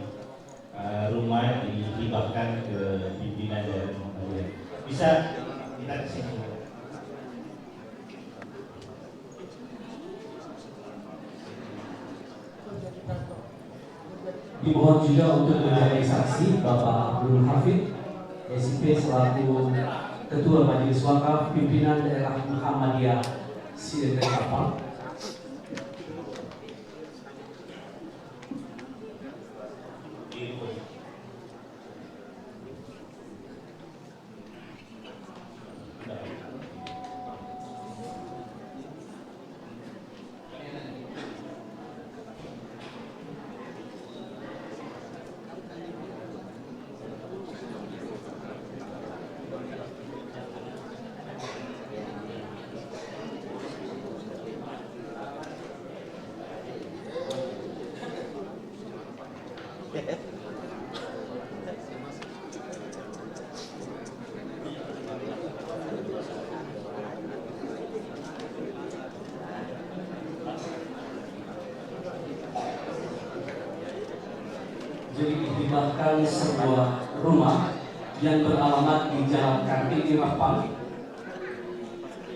rumah dihibahkan ke pimpinan daerah Muhammadiyah. Bisa kita ke sini. Dimohon juga untuk menjadi saksi Bapak Abdul Hafid SIP selaku Ketua Majelis Wakaf Pimpinan Daerah Muhammadiyah Silendren Rapang. Jadi dihibahkan sebuah rumah yang beralamat di Jalan Kartini Rapang,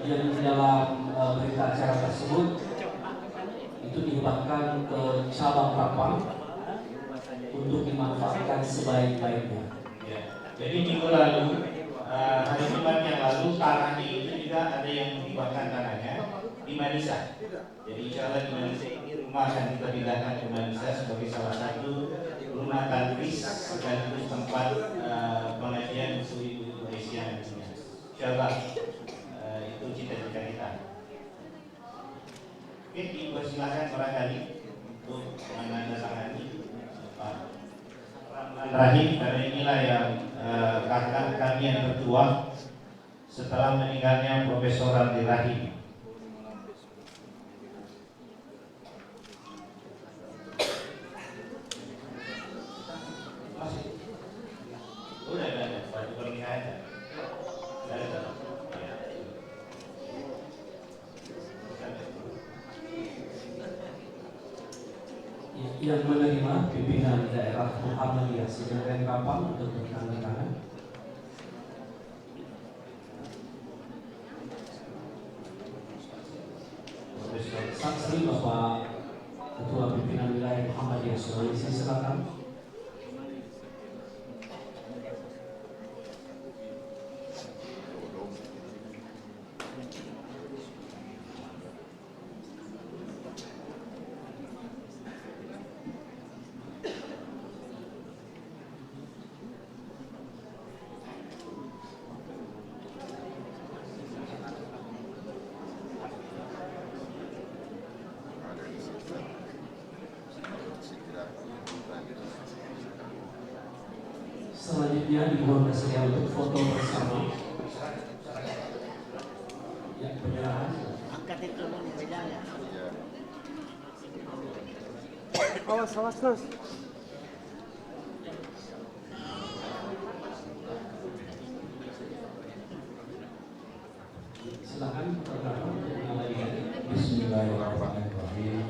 yang di dalam berita acara tersebut itu dihibahkan ke cabang Rapang untuk dimanfaatkan sebaik-baiknya. Ya. Jadi minggu lalu, hari Jumat yang lalu, tanahnya itu juga ada yang dihibahkan tanahnya di Manisa. Jadi insya Allah di Manisa ini rumah akan kita pindahkan ke Manisa sebagai salah satu rumah tadris sekaligus tempat pengajian untuk ibu-ibu Malaysia nantinya. Insya Allah itu cita-cita kita. Oke, dipersilakan barangkali untuk menandatangani Pak Ramlan Rahim, karena inilah yang kakak kami yang tertua setelah meninggalnya Profesor Ramlan Rahim. Udah, baju pernikahan aja. Yang menerima pimpinan daerah Muhammadiyah Sideren Rapang untuk bertanda tangan. Saksi Bapak Ketua Pimpinan Wilayah Muhammadiyah Sulawesi Selatan. Selanjutnya dimohon bersedia untuk foto bersama. Ya, penyerahan. Angkat itu bedanya. Awas terus. Silakan pertama Bismillahirrahmanirrahim.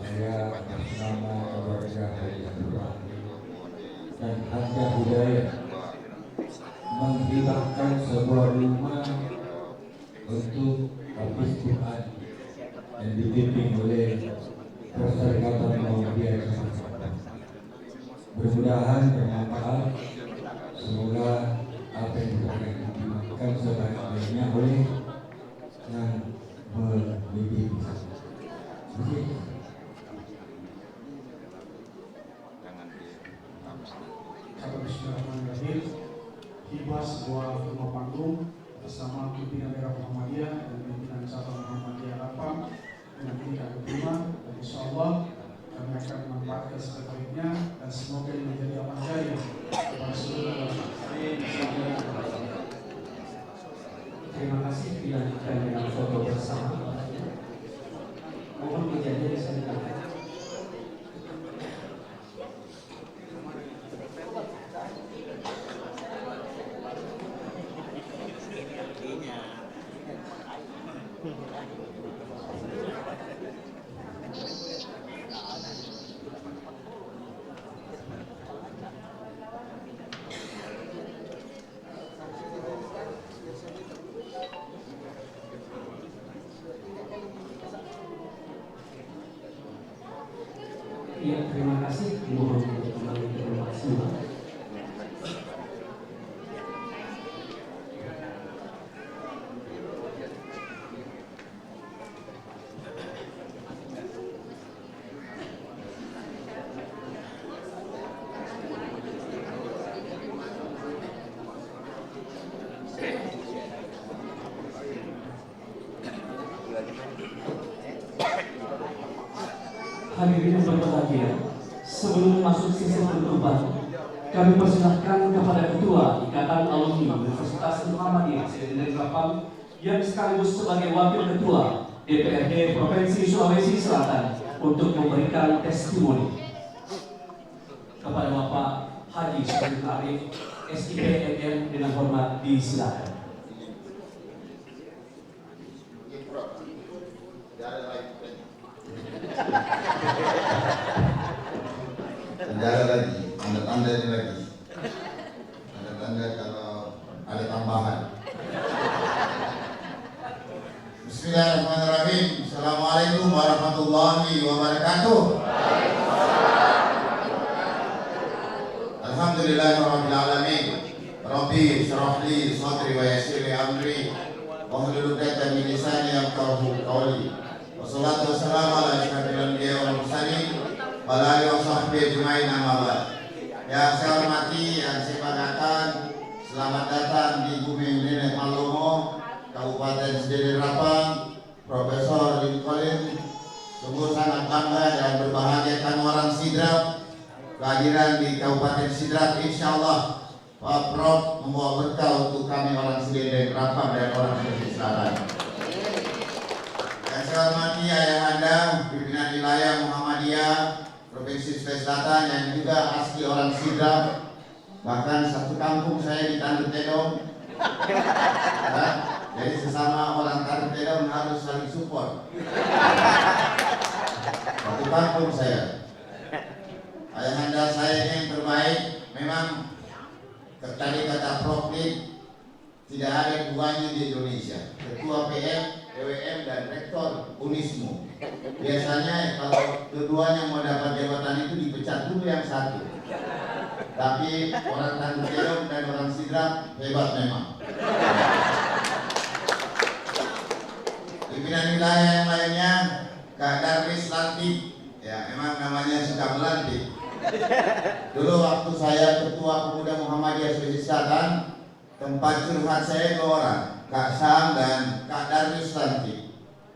Saya atas nama keluarga Haji Ibrahim dan Hajah Hidayah menghibahkan sebuah rumah untuk habis Tuhan yang dipimpin oleh Perserikatan Muhammadiyah. Mudah-mudahan bermanfaat. Semoga apa yang dimakan sebaik-baiknya oleh yang membimbing. Bismillahirrahmanirrahim. Hibah sebuah rumah panggung bersama pimpinan daerah Muhammadiyah dan pimpinan cabang Muhammadiyah Rapang dengan ini kami terima, dan insya Allah kami akan memanfaatkan sebaik-baiknya dan semoga ini menjadi amal jariah kepada seluruh terima kasih. Dilanjutkan dengan foto bersama. Mohon menjadi disediakan. Ya, terima kasih. Mohon untuk kembali ke rumah semua. Hadirin yang berbahagia, sebelum masuk sesi penutupan, kami persilahkan kepada Ketua Ikatan Alumni Universitas Muhammadiyah Sideren Rapang yang sekaligus sebagai Wakil Ketua DPRD Provinsi Sulawesi Selatan untuk memberikan testimoni. Kepada Bapak Haji Syarif Arif, SIP MM, dengan hormat disilakan. Ada lagi, tanda-tanda ini lagi. Tanda-tanda kalau ada tambahan. Bismillahirrahmanirrahim. Assalamualaikum warahmatullahi wabarakatuh. Alhamdulillahirabbil alamin. Rabbi shrah li sadri wa yassir li amri wahlul 'uqdatam min lisani yafqahu qawli. Wassalatu wassalamu ala asyrafil anbiya'i wal mursalin wa ala alihi wa sahbihi ajma'in, amma ba'd. Yang saya hormati, yang saya banggakan, selamat datang di bumi Nenek Malomo, Kabupaten Sediri Rapang, Profesor Lincoln. Sungguh sangat bangga dan berbahagia kami orang Sidrap kehadiran di Kabupaten Sidrap. Insya Allah Pak Prof membawa berkah untuk kami orang Sediri Rapang dan orang Sulawesi Selatan. Yang saya hormati ayahanda pimpinan wilayah Muhammadiyah Provinsi Sulawesi Selatan yang juga asli orang Sidrap, bahkan satu kampung saya di Tanduk Tedong. Ya, jadi sesama orang Tanduk Tedong harus saling support. Satu kampung saya. Ayahanda saya ini yang terbaik. Memang tadi kata Prof tidak ada duanya di Indonesia. Ketua PM, PWM dan Rektor Unismu. Biasanya kalau keduanya mau dapat jabatan itu dipecat dulu yang satu. Tapi orang Tanduk Tedong dan orang Sidrap hebat memang. Pimpinan wilayah yang lainnya, Kak Darwis lantik, ya memang namanya suka melantik. Dulu waktu saya Ketua Pemuda Muhammadiyah Sulawesi Selatan, tempat curhat saya dua orang, Kak Sam dan Kak Darwis lantik.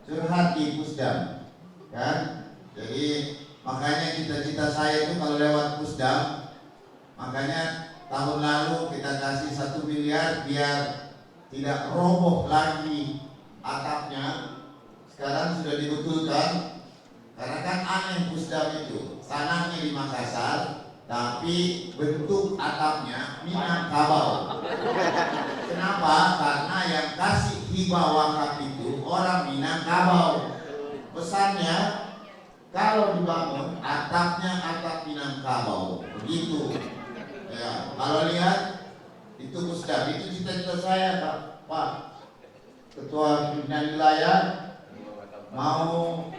Curhat di Pusdam, kan? Jadi makanya cita-cita saya itu kalau lewat Pusdam, makanya tahun lalu kita kasih 1 miliar biar tidak roboh lagi atapnya. Sekarang sudah dibetulkan, karena kan aneh Pusdam itu tanahnya di Makassar, tapi bentuk atapnya Minangkabau. Kenapa? Karena yang kasih hibah wakaf itu orang Minangkabau. Pesannya kalau dibangun atapnya atap Minangkabau, begitu. Ya, kalau lihat itu Pusdam, itu cita-cita saya Pak Ketua Pimpinan Wilayah, mau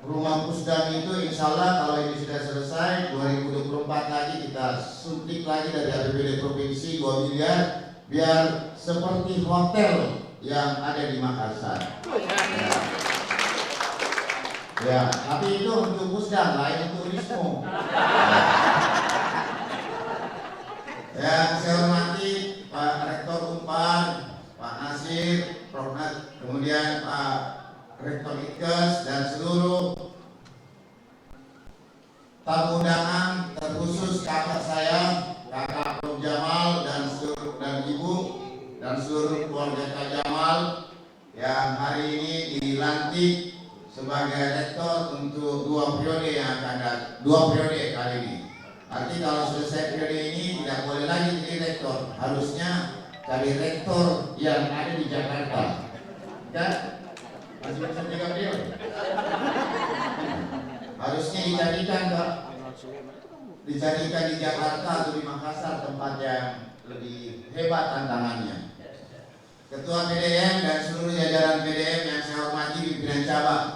rumah Pusdam itu insya Allah kalau ini sudah selesai 2024 lagi kita suntik lagi dari APBD Provinsi 2 miliar biar seperti hotel yang ada di Makassar. Ya, tapi itu untuk Pusdam, lain untuk Unismu. Yang saya hormati Pak Rektor Unpad, Pak Nasir, Prof. Kemudian Pak Rektor Itkes dan seluruh tamu undangan, terkhusus kakak saya, kakak Prof. Jamal dan seluruh dan ibu dan seluruh keluarga Kak Jamal yang hari ini dilantik sebagai rektor untuk 2 periode yang akan datang, 2 periode kali ini. Arti kalau selesai periode ini tidak boleh lagi jadi rektor, harusnya cari rektor yang ada di Jakarta. Kan? Masih bisa jaga beliau. Harusnya dijadikan di Jakarta atau di Makassar, tempat yang lebih hebat tantangannya. Ketua PDM dan seluruh jajaran PDM yang saya hormati, pimpinan cabang,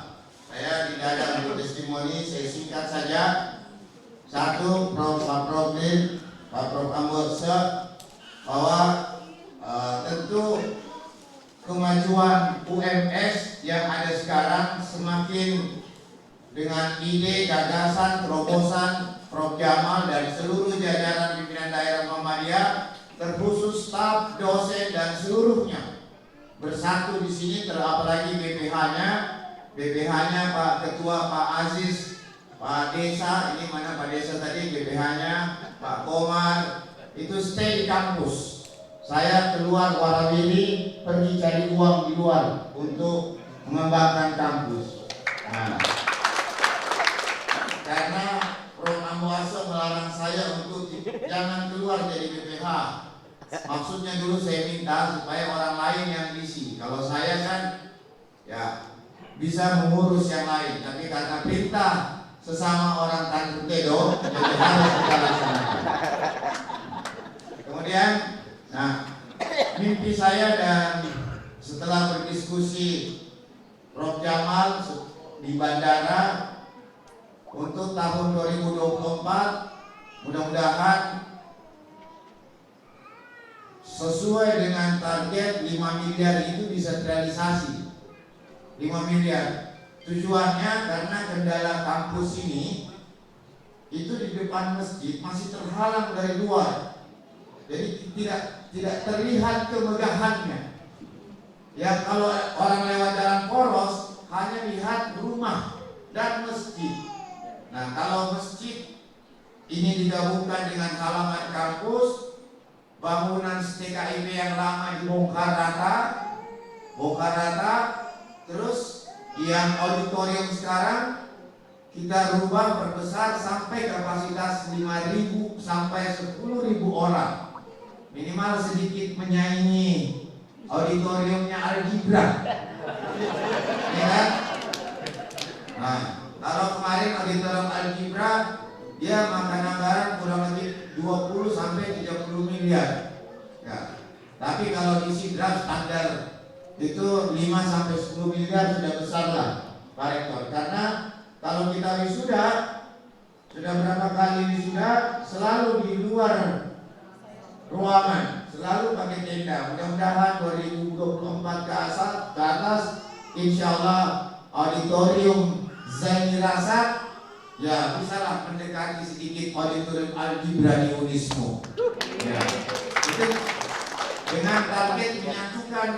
saya tidak ada untuk testimoni, saya singkat saja. 1, Pak Prof. Ambotse, bahwa tentu kemajuan UMS yang ada sekarang semakin dengan ide, gagasan, terobosan Prof. Jamal dan seluruh jajaran pimpinan daerah Muhammadiyah, terkhusus staf, dosen dan seluruhnya bersatu di sini, terapalagi BPH-nya Pak Ketua Pak Aziz, Pak Desa, ini mana Pak Desa tadi, BPH-nya Pak Komar, itu stay di kampus. Saya keluar warawiri, pergi cari uang di luar untuk mengembangkan kampus. Nah, karena Prof. Ambotse melarang saya untuk jangan keluar dari BPH. Maksudnya dulu saya minta supaya orang lain yang isi. Kalau saya kan ya bisa mengurus yang lain, tapi karena perintah sesama orang Tanjung Tedo, jadi harus kita laksanakan. Kemudian, nah, mimpi saya dan setelah berdiskusi Prof. Jamal di bandara untuk tahun 2024, mudah-mudahan sesuai dengan target 5 miliar itu bisa terrealisasi. 5 miliar. Tujuannya karena kendala kampus ini itu di depan masjid masih terhalang dari luar. Jadi tidak terlihat kemegahannya. Ya kalau orang lewat jalan poros hanya lihat rumah dan masjid. Nah kalau masjid ini digabungkan dengan halaman kampus, bangunan STKIP yang lama dibongkar rata, terus yang auditorium sekarang kita rubah perbesar sampai kapasitas 5.000 sampai 10.000 orang, minimal sedikit menyaingi auditoriumnya Al-Gibran, ya kan? Nah, kalau kemarin auditorium Al-Gibran dia makan anggaran kurang lebih 20 sampai 30 miliar. Ya. Tapi kalau di Sidrap standar itu 5 sampai 10 miliar sudah besar lah, Pak Rektor. Karena kalau kita wisuda, sudah berapa kali wisuda selalu di luar ruangan, selalu pakai tenda. Mudah-mudahan 2024 ke atas insya Allah auditorium Zaini Rasad ya bisalah mendekati sedikit auditorium Al-Gibran Unismo. Ya. Itu dengan target menyatukan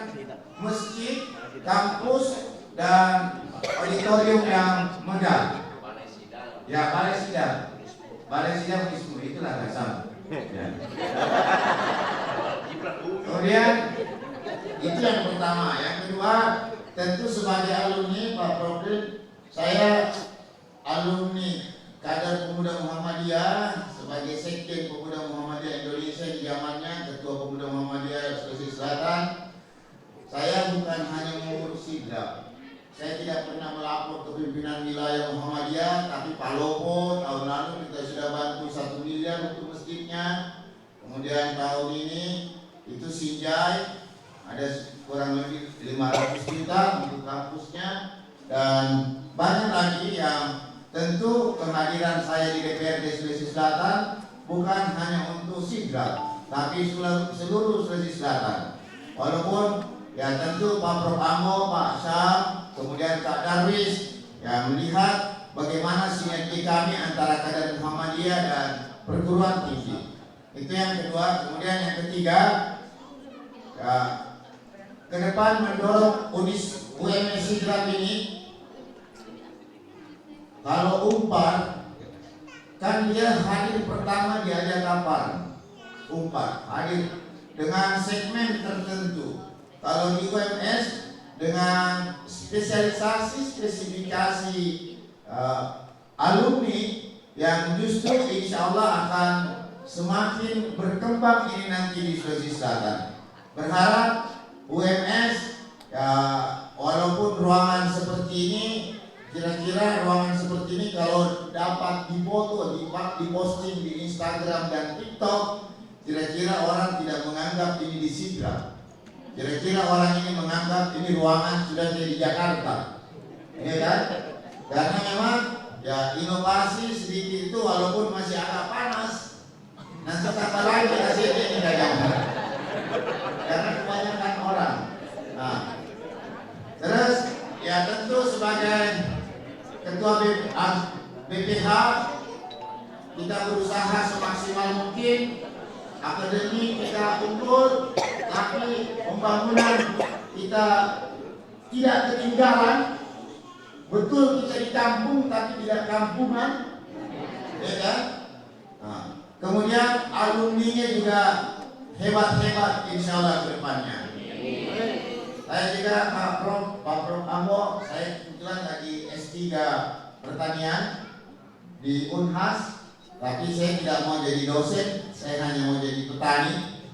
masjid, kampus dan auditorium yang megah. Ya, Balai Sidang Unismo itulah dasar. Ya. Kemudian itu yang pertama. Yang kedua, tentu sebagai alumni Pak Profil, saya alumni kader Pemuda Muhammadiyah sebagai Sekjen Pemuda Muhammadiyah Indonesia di zamannya Ketua Pemuda Muhammadiyah Sulawesi Selatan. Saya bukan hanya mengurus Sidrap. Saya tidak pernah melapor ke pimpinan wilayah Muhammadiyah, tapi Pak Lopo tahun lalu kita sudah bantu 1 miliar untuk masjidnya. Kemudian tahun ini itu Sinjai ada kurang lebih 500 juta untuk kampusnya, dan banyak lagi yang tentu kehadiran saya di DPRD Sulawesi Selatan bukan hanya untuk Sidrap, tapi seluruh Sulawesi Selatan. Walaupun ya tentu Pak Prof. Ambo, Pak Syam, kemudian Kak Darwis yang melihat bagaimana sinergi kami antara kader Muhammadiyah dan perguruan tinggi. Itu yang kedua. Kemudian yang ketiga, ya, ke depan mendorong UMS Sidrap ini. Kalau Unpar kan dia hadir pertama diajak kapan? Unpar hadir dengan segmen tertentu. Kalau di UMS dengan spesifikasi alumni yang justru insya Allah akan semakin berkembang ini nanti di Sulawesi Selatan. Berharap UMS ya, walaupun ruangan seperti ini, kira-kira ruangan seperti ini kalau dapat difoto, diposting di Instagram dan TikTok, kira-kira orang tidak menganggap ini di Sidrap. Kira-kira orang ini menganggap ini ruangan sudah di Jakarta, ya kan? Karena memang ya inovasi sedikit itu walaupun masih agak panas, nanti tambah lagi hasilnya ini dagangan. Karena kebanyakan orang. Nah, terus ya tentu sebagai ketua BPH kita berusaha semaksimal mungkin. Akademi kita unggul, tapi pembangunan kita tidak ketinggalan. Betul kita di kampung, tapi tidak kampungan, ya kan? Nah, kemudian alumninya juga hebat-hebat insya Allah ke depannya. Saya juga Pak Prof. Ambo, saya kebetulan lagi S3 pertanian di Unhas. Tapi saya tidak mau jadi dosen, saya hanya mau jadi petani.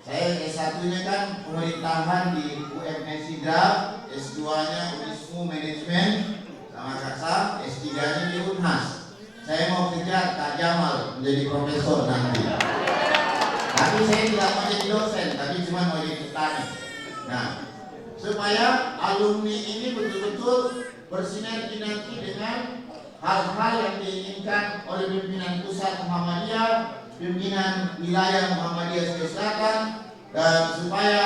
Saya S1-nya kan pemerintahan di UMS Sidrap, S2-nya Unismu Manajemen sama Kaksa, S3-nya di Unhas. saya mau kejar Kak Jamal menjadi profesor nanti. Tapi saya tidak mau jadi dosen, tapi cuma mau jadi petani. Nah, supaya alumni ini betul-betul bersinergi nanti dengan hal-hal yang diinginkan oleh pimpinan pusat Muhammadiyah, pimpinan wilayah Muhammadiyah Sulawesi Selatan, dan supaya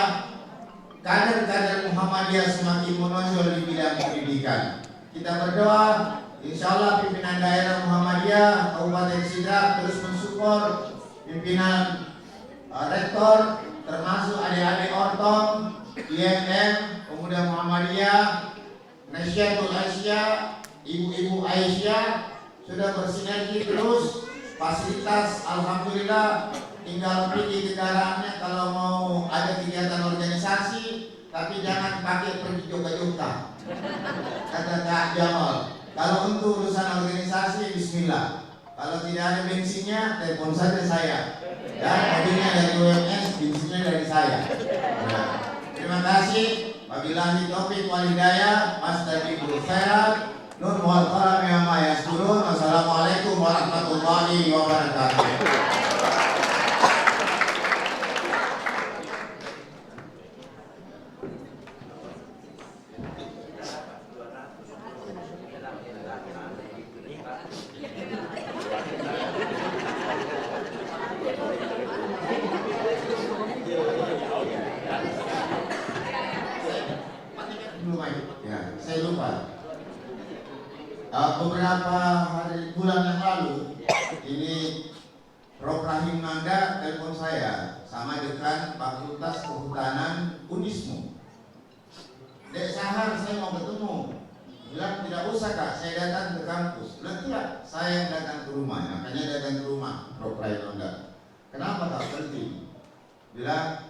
kader-kader Muhammadiyah semakin menonjol di bidang pendidikan. Kita berdoa, insya Allah pimpinan daerah Muhammadiyah Kabupaten Sidrap terus mensupport pimpinan rektor, termasuk adik-adik Ortom, IMM, Pemuda Muhammadiyah, Nasyatul Aisyah, Ibu-ibu Aisyah sudah bersinergi terus. Fasilitas alhamdulillah, tinggal pilih kendaraannya kalau mau ada kegiatan organisasi, tapi jangan pakai pergi Jogja-Jogja. Kata Kak Jamal, kalau untuk urusan organisasi bismillah. Kalau tidak ada bensinnya, telepon saja saya. Ya, mobilnya dari UMS, bensinnya dari saya. Nah, terima kasih. Wabillahi taufiq wal hidayah. Astaghfirul khairat. Nur wal karam ya ma yaskurun. Wassalamualaikum warahmatullahi wabarakatuh. Ya, saya lupa. Beberapa bulan yang lalu ini Prof. Rahim Mangga telepon saya sama dengan Fakultas Kehutanan Unismu. Dek Sahar, saya mau ketemu. Bilang tidak usah Kak, saya datang ke kampus. Bilang tidak, saya yang datang ke rumah. Makanya datang ke rumah Prof. Rahim Mangga. Kenapa Kak? Penting. Bilang